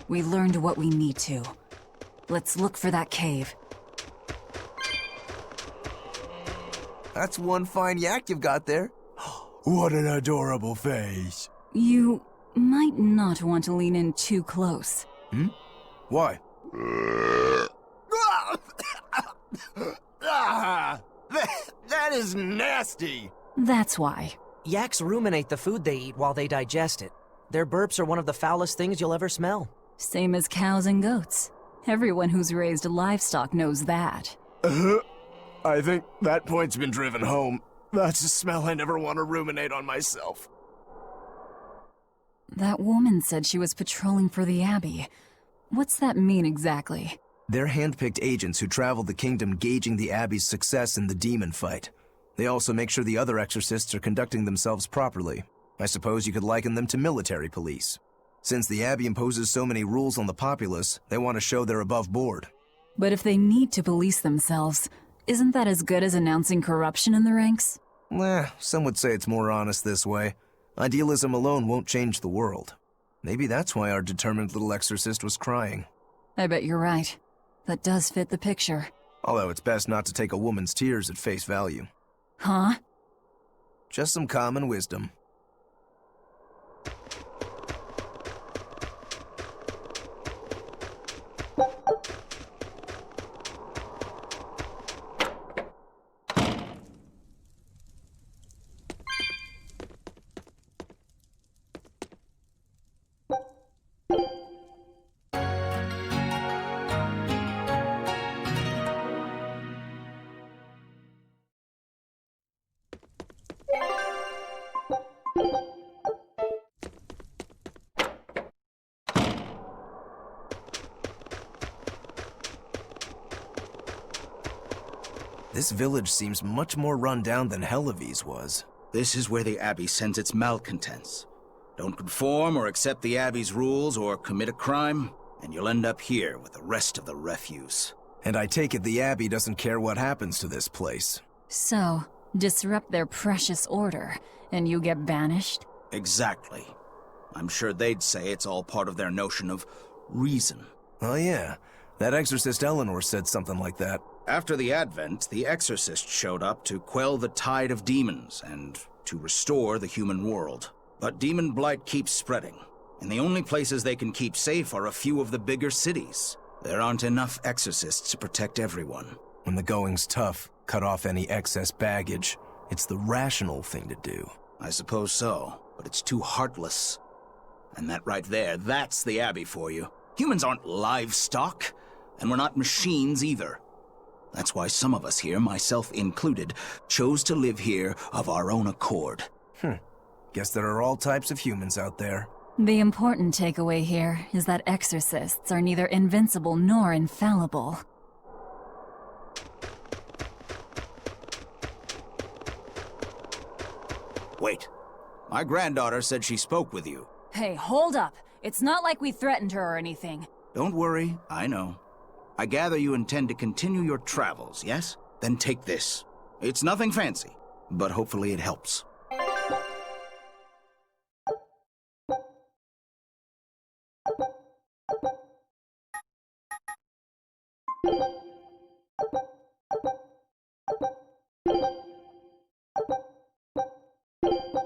We learned what we need to. Let's look for that cave. That's one fine yak you've got there. What an adorable face. You might not want to lean in too close. Why? That is nasty! That's why. Yaks ruminate the food they eat while they digest it. Their burps are one of the foulest things you'll ever smell. Same as cows and goats. Everyone who's raised livestock knows that. I think that point's been driven home. That's a smell I never want to ruminate on myself. That woman said she was patrolling for the Abbey. What's that mean exactly? They're handpicked agents who traveled the kingdom gauging the Abbey's success in the demon fight. They also make sure the other exorcists are conducting themselves properly. I suppose you could liken them to military police. Since the Abbey imposes so many rules on the populace, they want to show they're above board. But if they need to police themselves, isn't that as good as announcing corruption in the ranks? Some would say it's more honest this way. Idealism alone won't change the world. Maybe that's why our determined little exorcist was crying. I bet you're right. That does fit the picture. Although it's best not to take a woman's tears at face value. Huh? Just some common wisdom. This village seems much more run down than Helavi's was. This is where the Abbey sends its malcontents. Don't conform or accept the Abbey's rules or commit a crime, and you'll end up here with the rest of the refuse. And I take it the Abbey doesn't care what happens to this place. So, disrupt their precious order, and you get banished? Exactly. I'm sure they'd say it's all part of their notion of reason. Oh yeah, that exorcist Eleanor said something like that. After the Advent, the Exorcist showed up to quell the tide of demons and to restore the human world. But demon blight keeps spreading, and the only places they can keep safe are a few of the bigger cities. There aren't enough exorcists to protect everyone. When the going's tough, cut off any excess baggage. It's the rational thing to do. I suppose so, but it's too heartless. And that right there, that's the Abbey for you. Humans aren't livestock, and we're not machines either. That's why some of us here, myself included, chose to live here of our own accord. Guess there are all types of humans out there. The important takeaway here is that exorcists are neither invincible nor infallible. Wait. My granddaughter said she spoke with you. Hey, hold up. It's not like we threatened her or anything. Don't worry, I know. I gather you intend to continue your travels, yes? Then take this. It's nothing fancy, but hopefully it helps.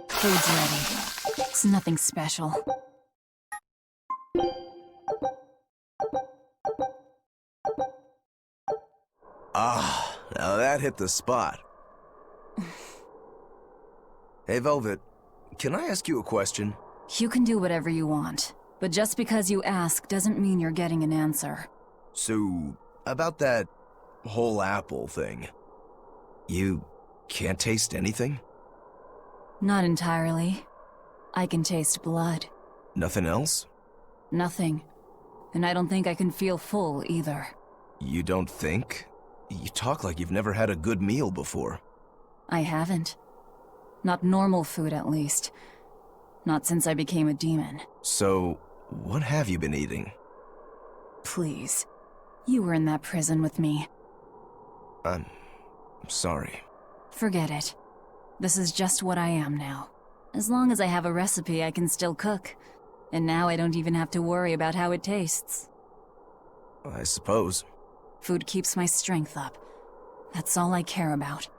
Food's ready. It's nothing special. Ah, now that hit the spot. Hey, Velvet, can I ask you a question? You can do whatever you want, but just because you ask doesn't mean you're getting an answer. So, about that whole apple thing, you can't taste anything? Not entirely. I can taste blood. Nothing else? Nothing. And I don't think I can feel full either. You don't think? You talk like you've never had a good meal before. I haven't. Not normal food, at least. Not since I became a demon. So, what have you been eating? Please. You were in that prison with me. I'm sorry. Forget it. This is just what I am now. As long as I have a recipe, I can still cook. And now I don't even have to worry about how it tastes. I suppose. Food keeps my strength up. That's all I care about.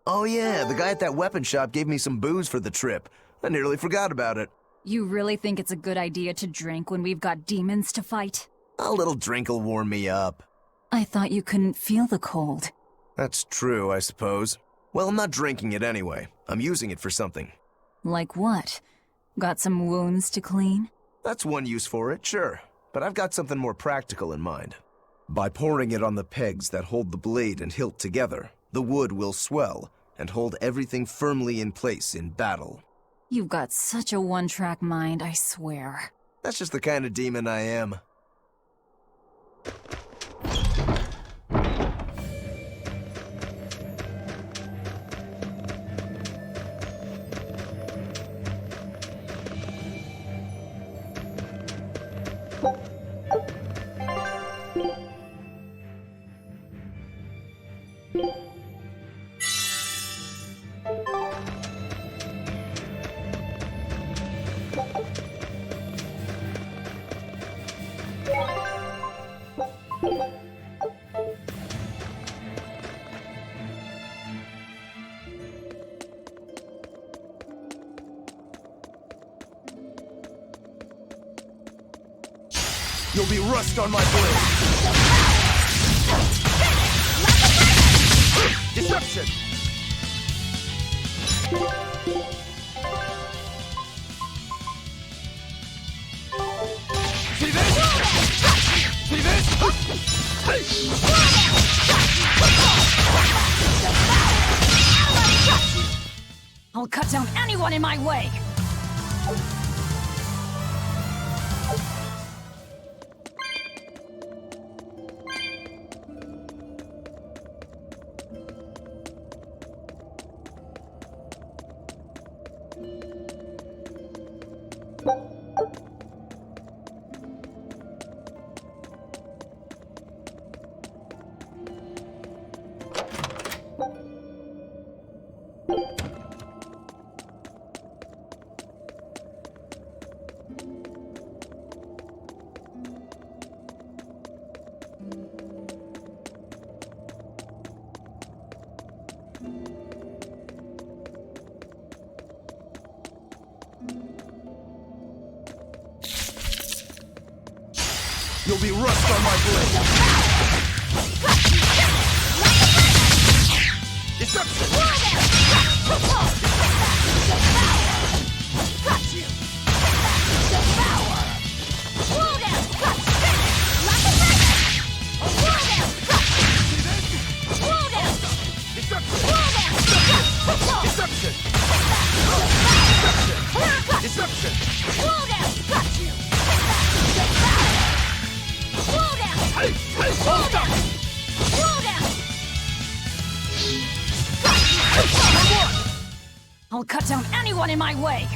Oh yeah, the guy at that weapon shop gave me some booze for the trip. I nearly forgot about it. You really think it's a good idea to drink when we've got demons to fight? A little drink'll warm me up. I thought you couldn't feel the cold. That's true, I suppose. Well, I'm not drinking it anyway. I'm using it for something. Like what? Got some wounds to clean? That's one use for it, sure. But I've got something more practical in mind. By pouring it on the pegs that hold the blade and hilt together, the wood will swell and hold everything firmly in place in battle. You've got such a one-track mind, I swear. That's just the kind of demon I am. You'll be rust on my blade. Deception! See this? See this? I'll cut down anyone in my way! You'll be rust on my blade. Deception! Got you! Devour! Slow down! Cut! Like a rabbit! Slow down! Cut! Slow down! Deception! Slow down! Deception! Deception! Slow down! Got you! Devour! Slow down! Slow down! Slow down! I'll cut down anyone in my way!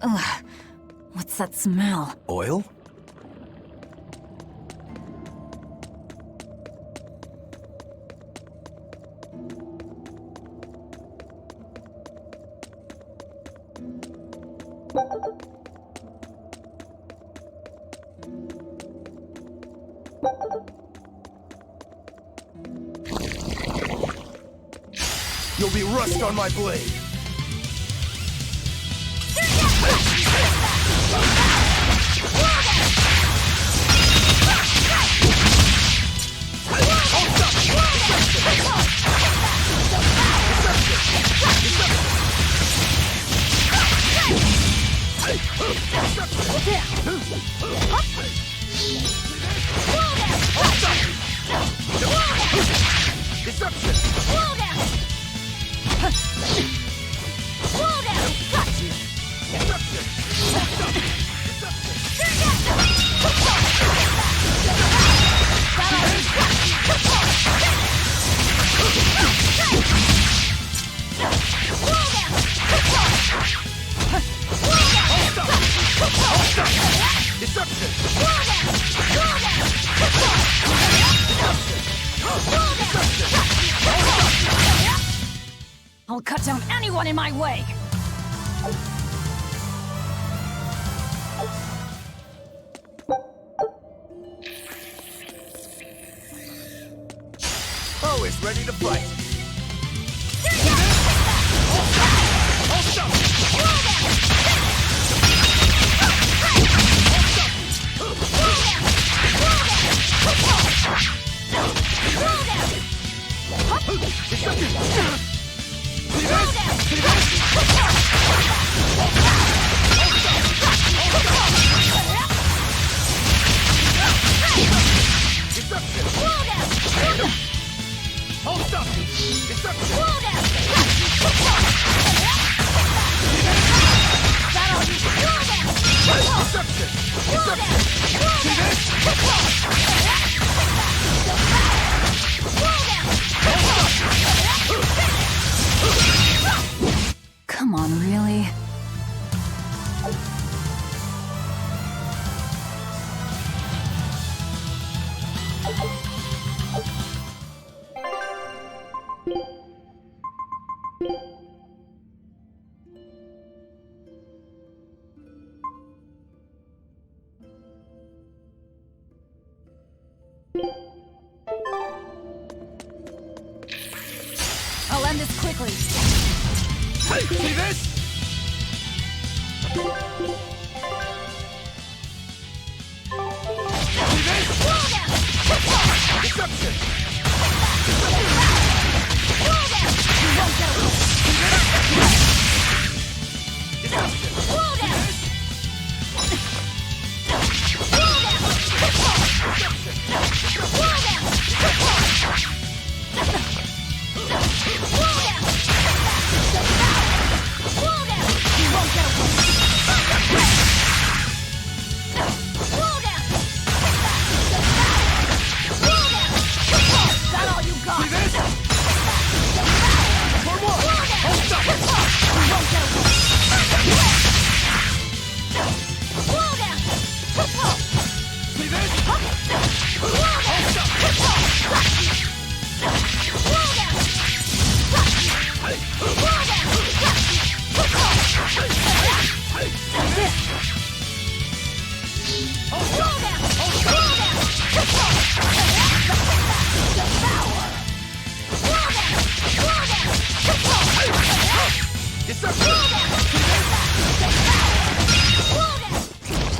Ugh. What's that smell? Oil? You'll be rust on my blade. Deception! Slow down! Slow down! Got you! Deception! I'll cut down anyone in my way! Always ready to fight. Hold up! quickly. Hey, see this? Deception!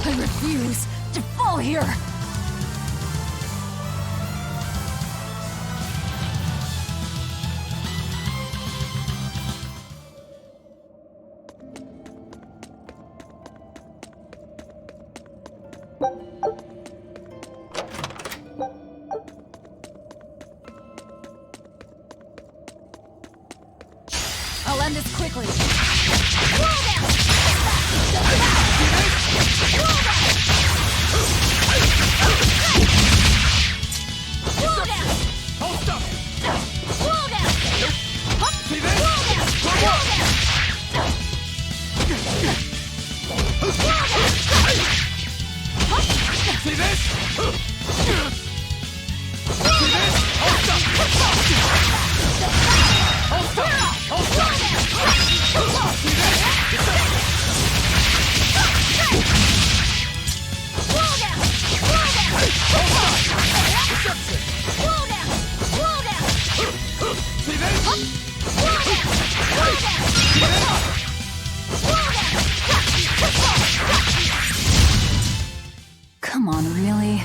I refuse to fall here! I'll end this quickly. See this? Come on, really?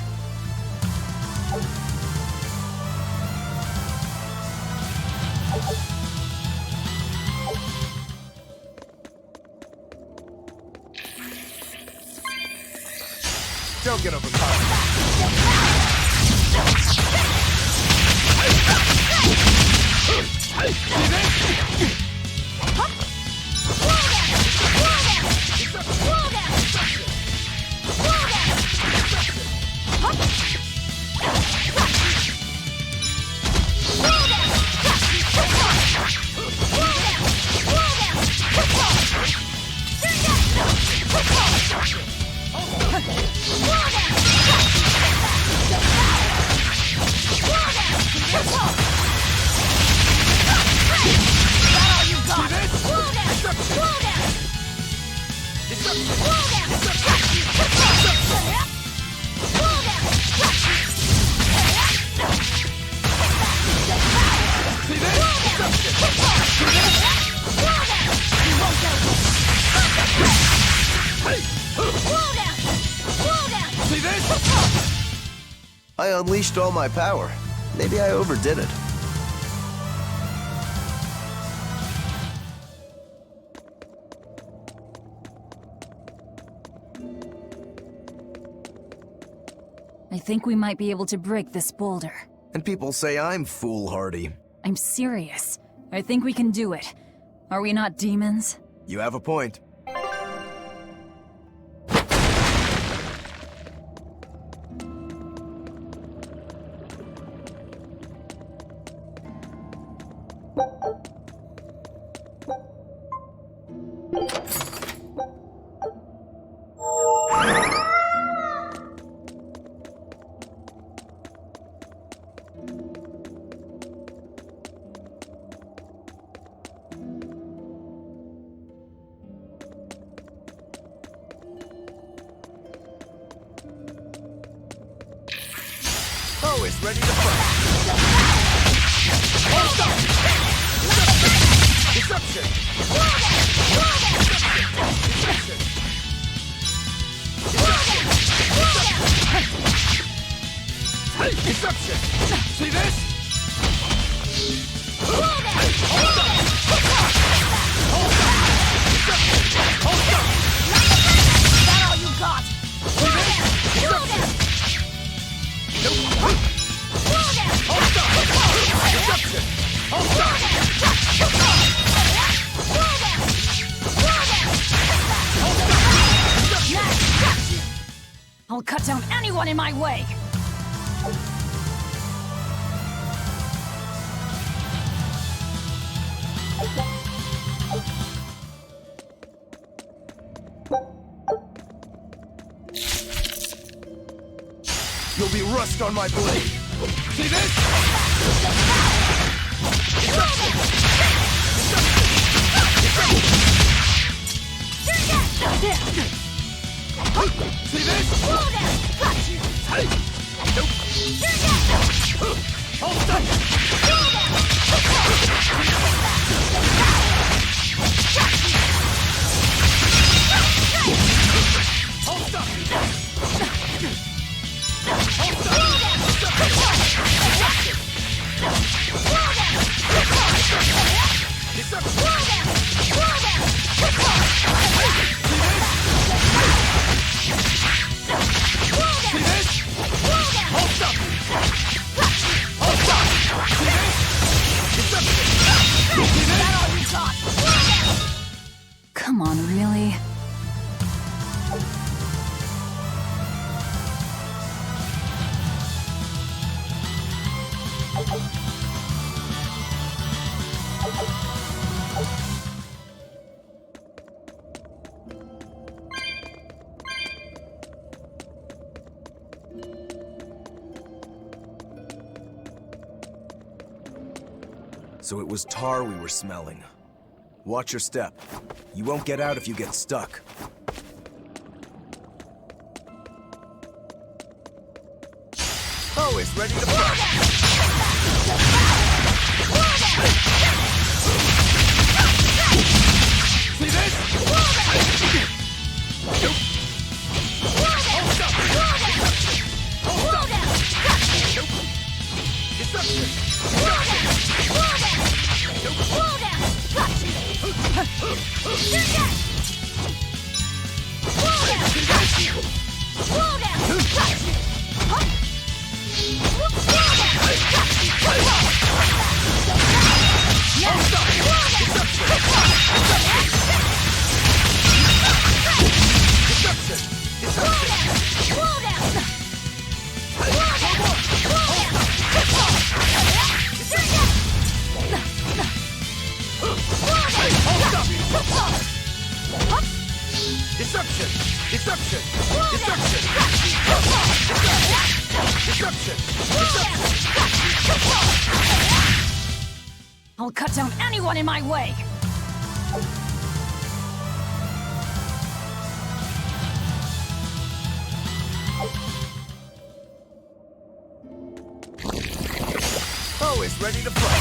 Don't get overpowered. I unleashed all my power. Maybe I overdid it. I think we might be able to break this boulder. And people say I'm foolhardy. I'm serious. I think we can do it. Are we not demons? You have a point. Always ready to fight. I'll cut down anyone in my way! You'll be rust on my blade. See this? See this? Hold up! Hold up! Come on, really? So it was tar we were smelling. Watch your step. You won't get out if you get stuck. Oh, it's ready to fly! See this? Hold up! Hold up! Deception! Deception! Deception! Deception! Deception! I'll cut down anyone in my way! Oh, it's ready to fly!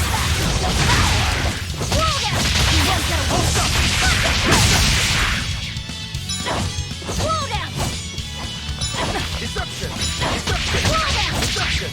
Deception! Deception! Deception!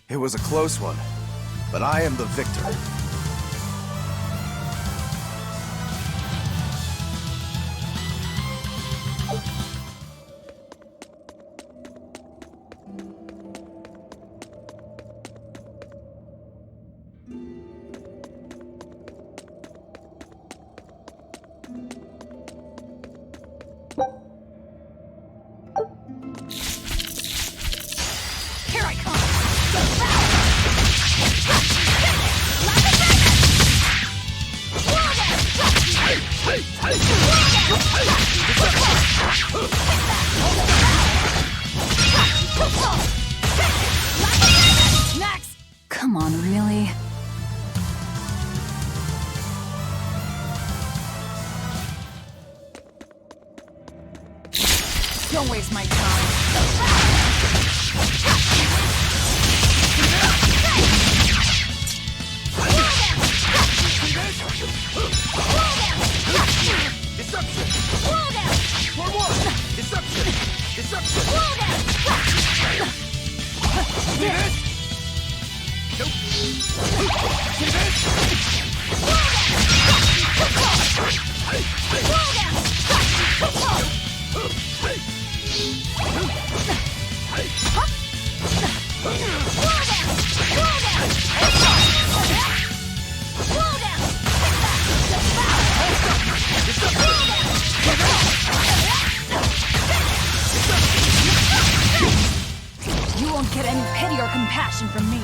It was a close one, but I am the victor. Here I come! won't get any pity or compassion from me.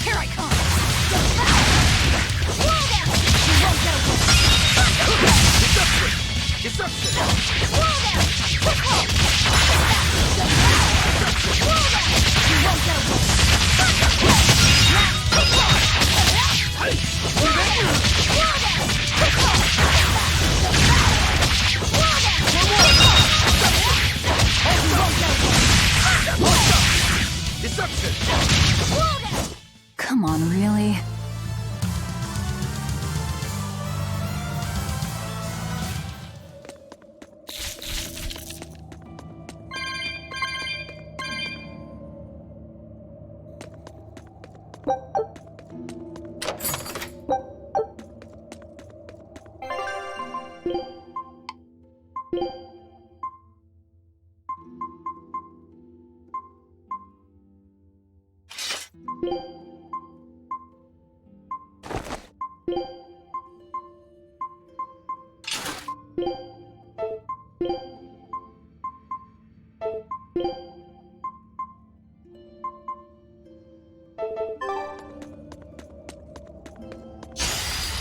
Here I come! Roll down! You won't get away! Deception! Roll down! Quick roll! Roll down! You won't get away! Quick roll! Roll down! Quick roll! Roll down! You won't get away! Deception! Roll down! Come on, really?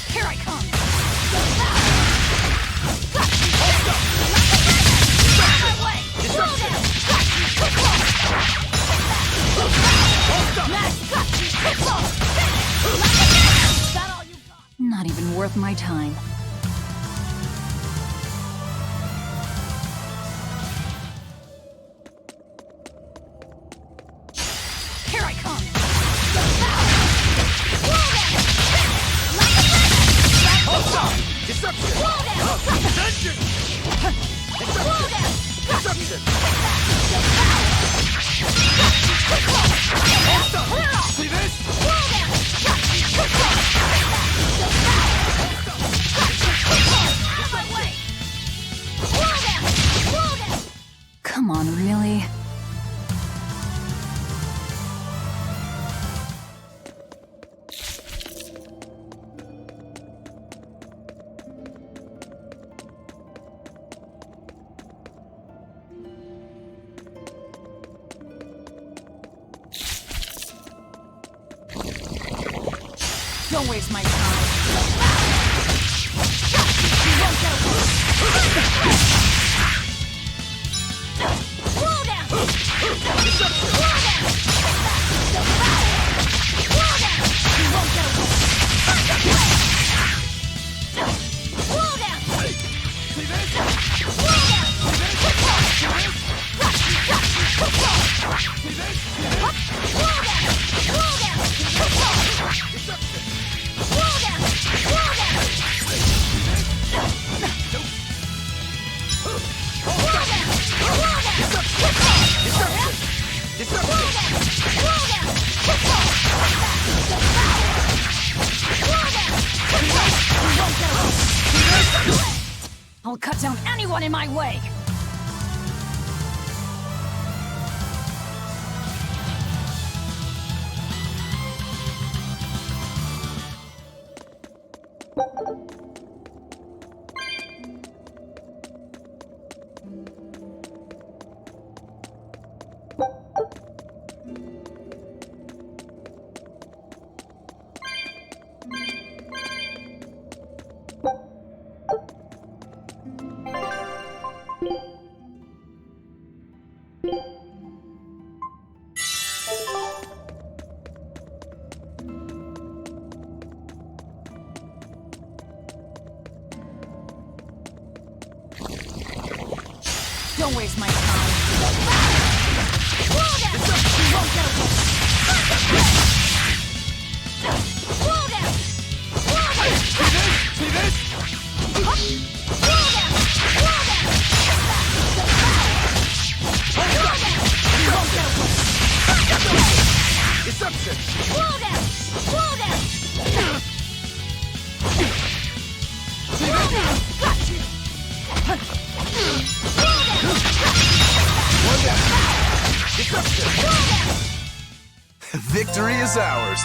Here I come! Not even worth my time. Here I come! Deception! Attention! Deception! See this? Come on, really? Don't waste my time. You won't get away. Roll down! Roll down! Roll down! You won't get away. Roll down! See this? Roll down! See this? Roll down! Roll down! Deception! Roll down! Roll down! I'll cut down anyone in my way! Don't waste my time. Roll down! You won't get away. Roll down! Roll down! See this? Roll down! Roll down! You won't get away. Deception! Roll down! Roll down! Roll down! Got you! Victory is ours.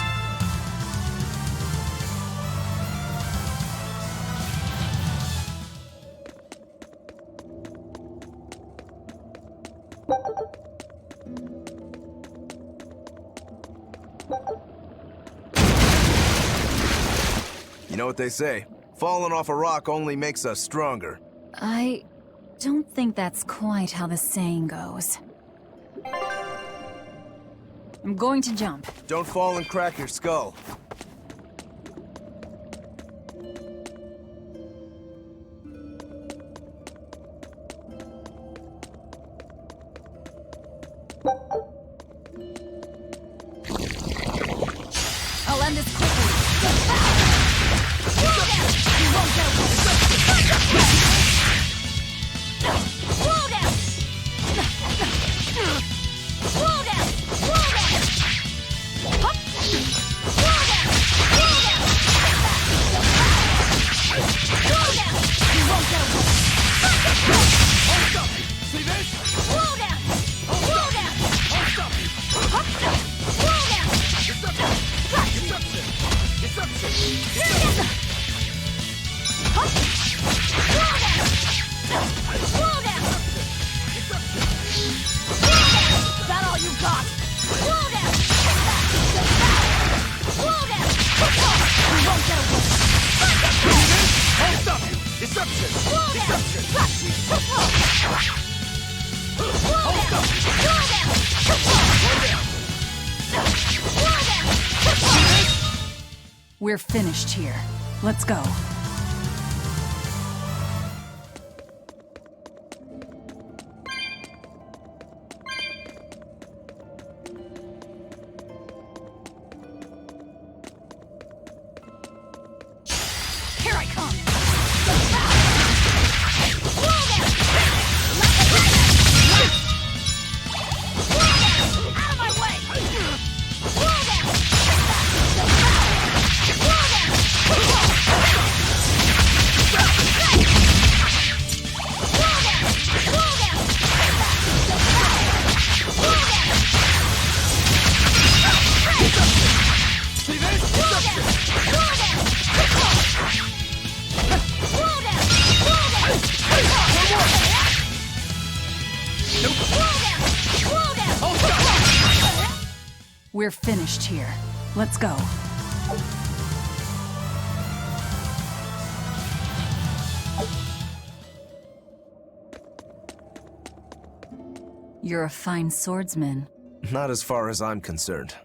You know what they say? Falling off a rock only makes us stronger. I don't think that's quite how the saying goes. I'm going to jump. Don't fall and crack your skull. I'll end this quickly. We're finished here. Let's go. Here I come! Out of my way! We're finished here. Let's go. You're a fine swordsman. Not as far as I'm concerned.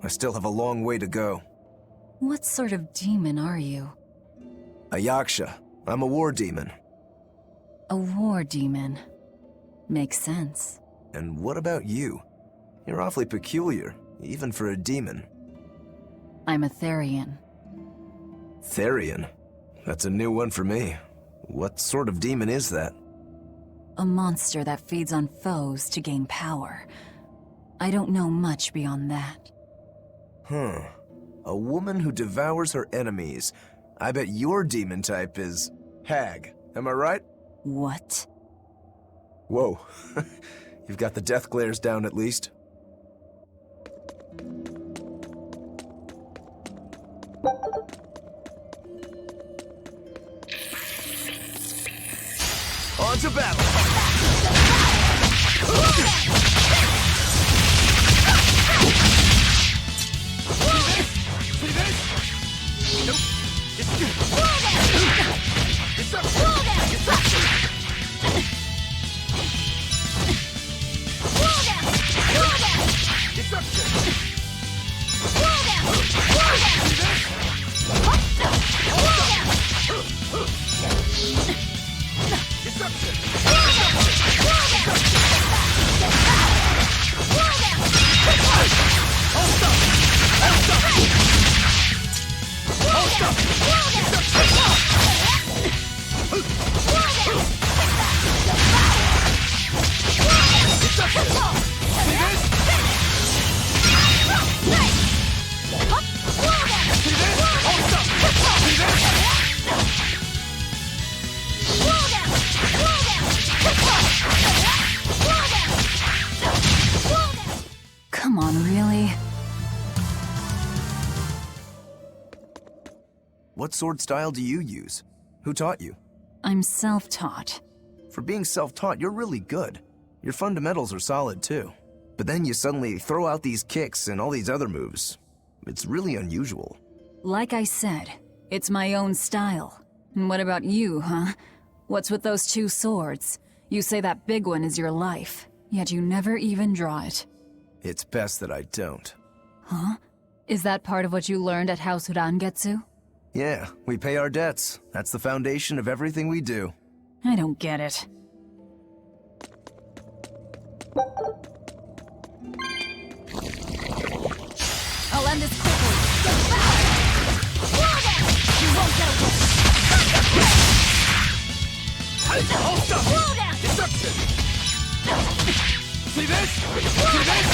I still have a long way to go. What sort of demon are you? A Yaksha. I'm a war demon. A war demon. Makes sense. And what about you? You're awfully peculiar, even for a demon. I'm a Therian. Therian? That's a new one for me. What sort of demon is that? A monster that feeds on foes to gain power. I don't know much beyond that. Huh. A woman who devours her enemies. I bet your demon type is hag. Am I right? What? Whoa. You've got the death glares down at least. On to battle! Come on, really? What sword style do you use? Who taught you? I'm self-taught. For being self-taught, you're really good. Your fundamentals are solid too. But then you suddenly throw out these kicks and all these other moves. It's really unusual. Like I said, it's my own style. And what about you, huh? What's with those two swords? You say that big one is your life, yet you never even draw it. It's best that I don't. Huh? Is that part of what you learned at House Rangetsu? Yeah, we pay our debts. That's the foundation of everything we do. I don't get it. I'll end this quickly. You won't get away. Hold up! Deception! See this? See this?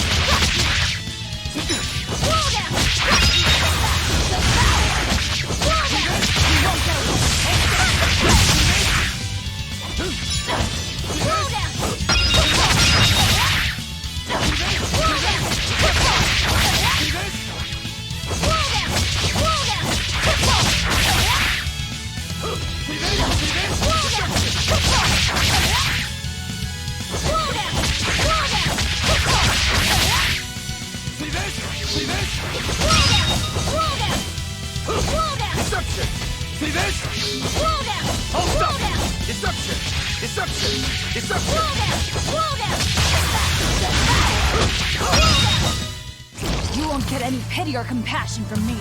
Deception! See this? Hold up! Deception! Deception! Deception! You won't get any pity or compassion from me.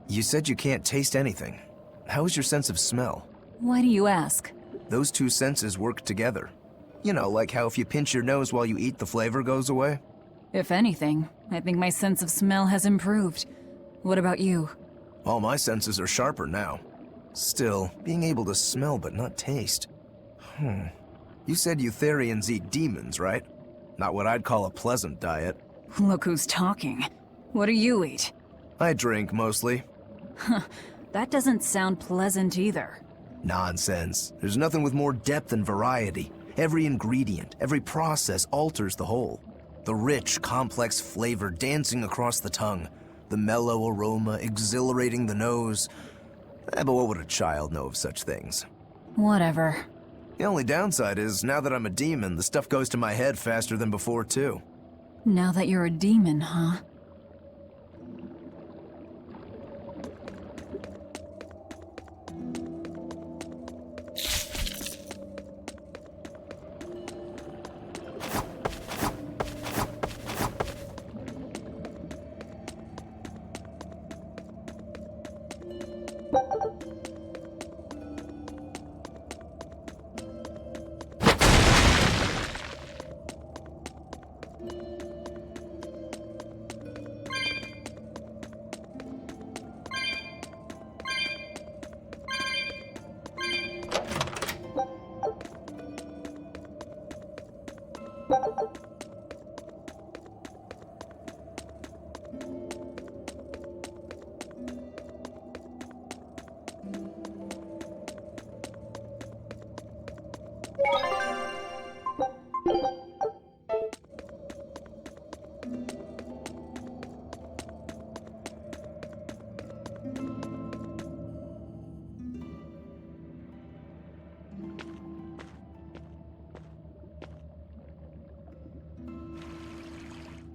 You said you can't taste anything. How is your sense of smell? Why do you ask? Those two senses work together. You know, like how if you pinch your nose while you eat, the flavor goes away? If anything, I think my sense of smell has improved. What about you? All my senses are sharper now. Still, being able to smell but not taste. You said Eutherians eat demons, right? Not what I'd call a pleasant diet. Look who's talking. What do you eat? I drink, mostly. That doesn't sound pleasant either. Nonsense. There's nothing with more depth and variety. Every ingredient, every process alters the whole. The rich, complex flavor dancing across the tongue. The mellow aroma exhilarating the nose. But what would a child know of such things? Whatever. The only downside is, now that I'm a demon, the stuff goes to my head faster than before, too. Now that you're a demon, huh?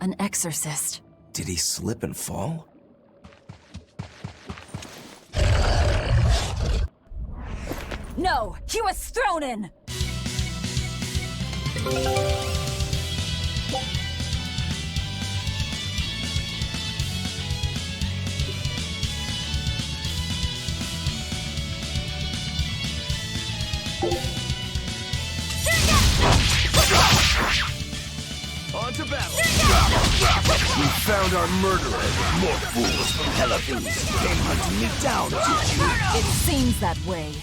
An exorcist. Did he slip and fall? No, he was thrown in! On to battle! We found our murderer. More fools from Helifies came hunting me down, did you? It seems that way.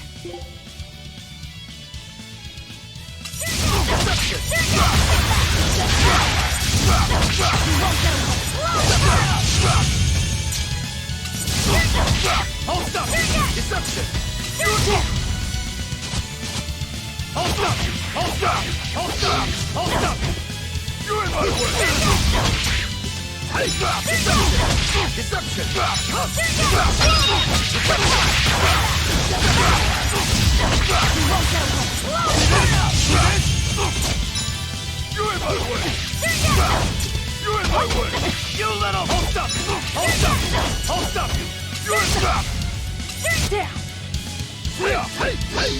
Hold up! Deception! Hold up! Hold up! Hold up! Hold up! You're in my way! Deception! Deception! You're in my way! You're in my way! You little... Hold up! Hold up! Hold up! You're in trap! Down! Hey! Hey!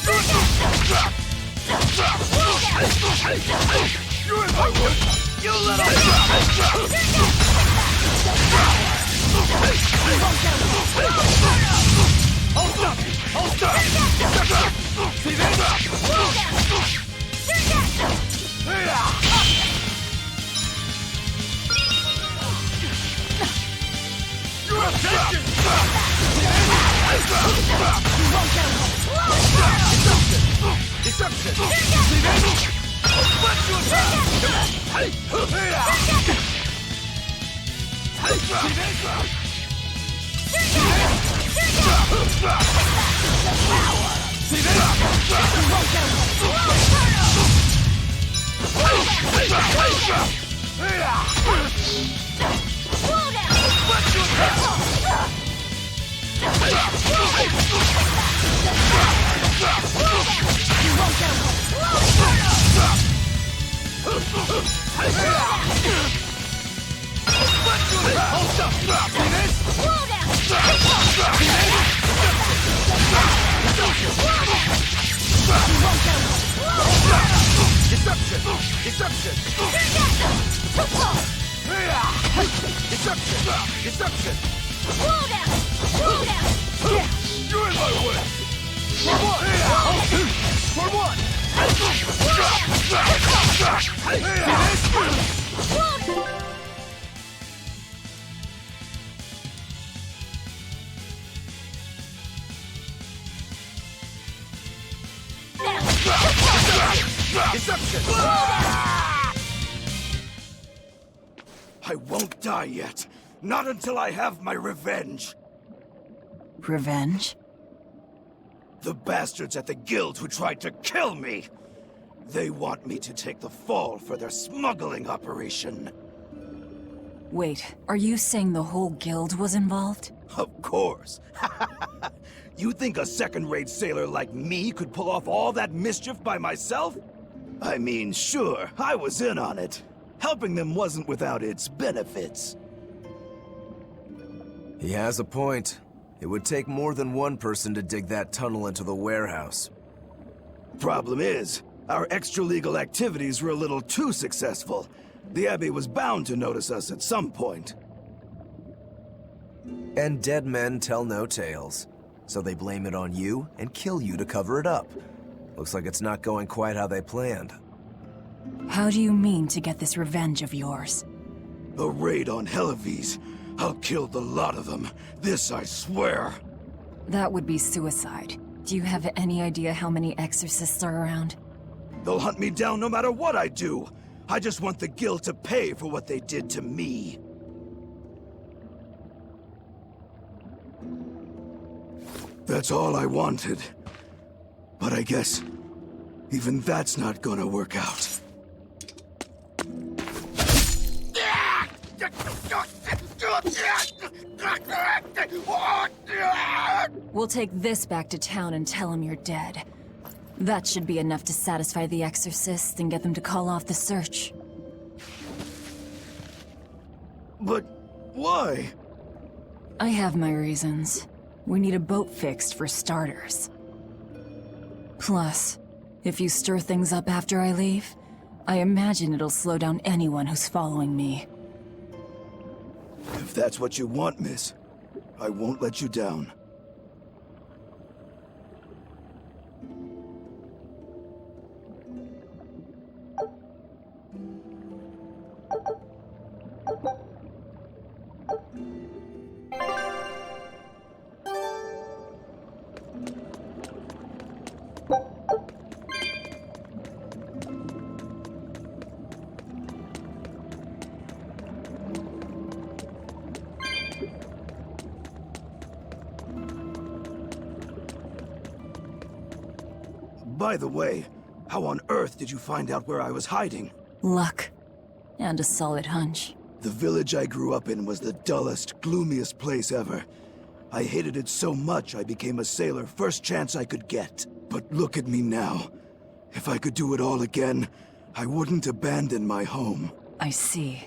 You're in trap! You're in my way! You little... Hold up! Hold up! See this? You're a deception! Deception! See this? Let you attack! Hey! See this? Deception! Deception! Deception! You're in my way! For one! Deception! I won't die yet. Not until I have my revenge. Revenge? The bastards at the guild who tried to kill me. They want me to take the fall for their smuggling operation. Wait, are you saying the whole guild was involved? Of course. You think a second-rate sailor like me could pull off all that mischief by myself? I mean, sure, I was in on it. Helping them wasn't without its benefits. He has a point. It would take more than one person to dig that tunnel into the warehouse. Problem is, our extra-legal activities were a little too successful. The Abbey was bound to notice us at some point. And dead men tell no tales. So they blame it on you and kill you to cover it up. Looks like it's not going quite how they planned. How do you mean to get this revenge of yours? A raid on Helifies. I'll kill the lot of them. This I swear. That would be suicide. Do you have any idea how many exorcists are around? They'll hunt me down no matter what I do. I just want the guild to pay for what they did to me. That's all I wanted. But I guess even that's not gonna work out. We'll take this back to town and tell him you're dead. That should be enough to satisfy the exorcists and get them to call off the search. But why? I have my reasons. We need a boat fixed for starters. Plus, if you stir things up after I leave, I imagine it'll slow down anyone who's following me. If that's what you want, miss, I won't let you down. By the way, how on earth did you find out where I was hiding? Luck. And a solid hunch. The village I grew up in was the dullest, gloomiest place ever. I hated it so much I became a sailor first chance I could get. But look at me now. If I could do it all again, I wouldn't abandon my home. I see.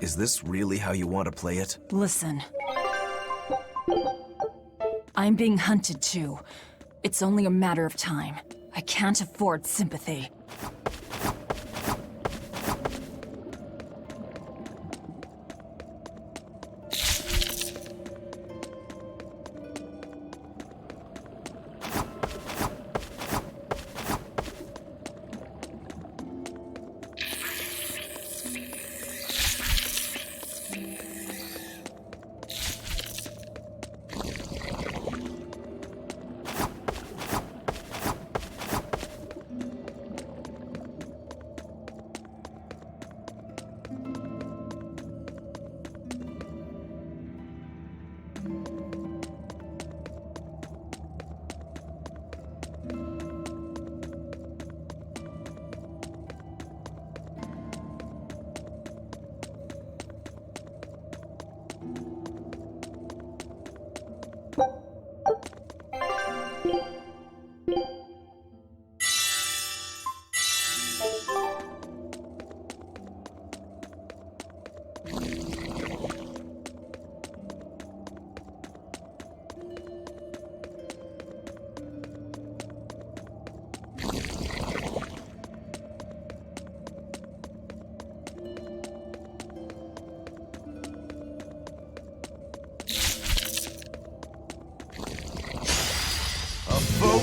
Is this really how you want to play it? Listen. I'm being hunted too. It's only a matter of time. I can't afford sympathy.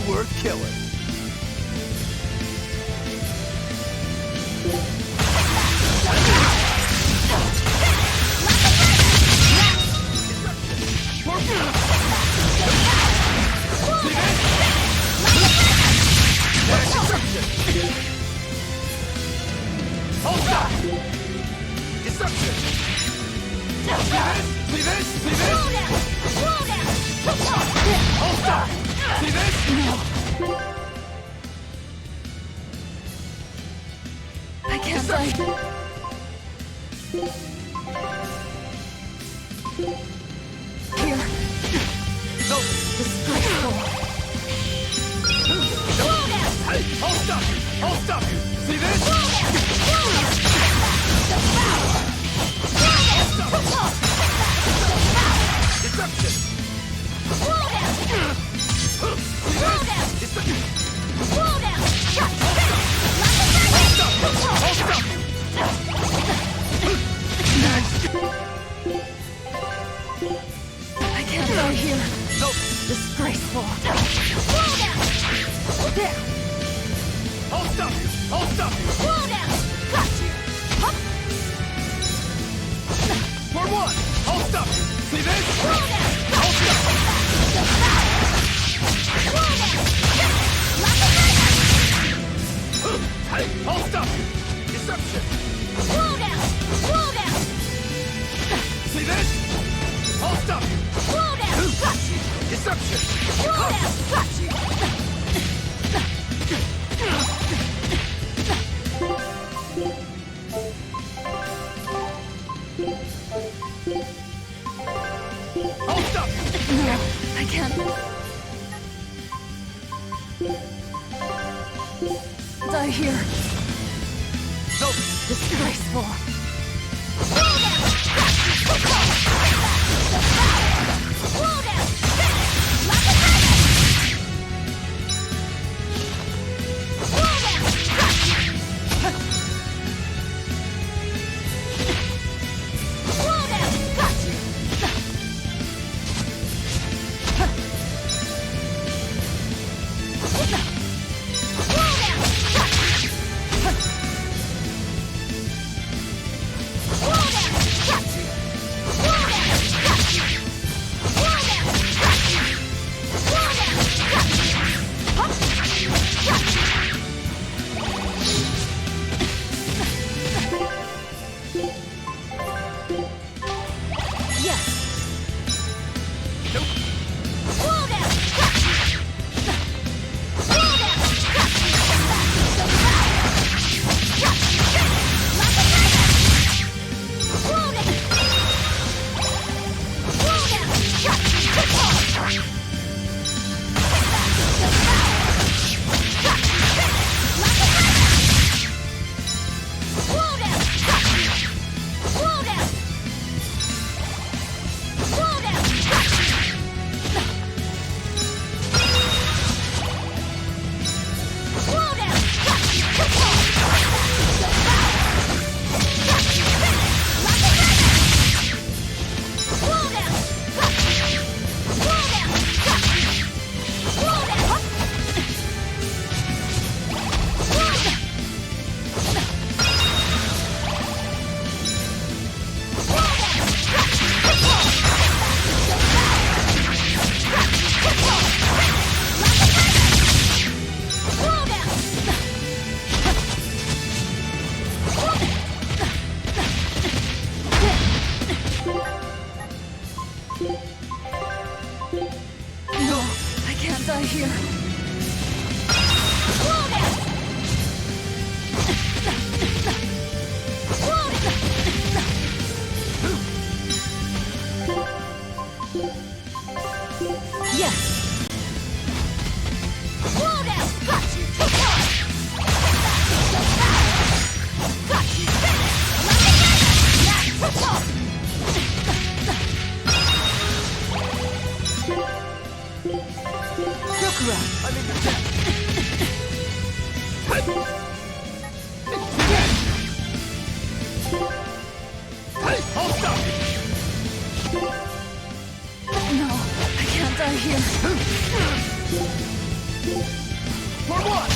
Worth killing. I can't fight. Here. No. Disgraceful. Hey, I'll stop you! I'll stop you! See this? Deception! I can't go here. No. Disgraceful. There. I'll stop you! I'll stop you! Got you! For one! I'll stop you! See this? I'll stop you! I'll stop you! Deception! See this? I'll stop you! Got you! Deception! Got you! I'll stop you! No, I can't. Die here. No! Disgraceful. No, I can't die here. Yes. I'm in your debt. Hold up! No, I can't die here. For what?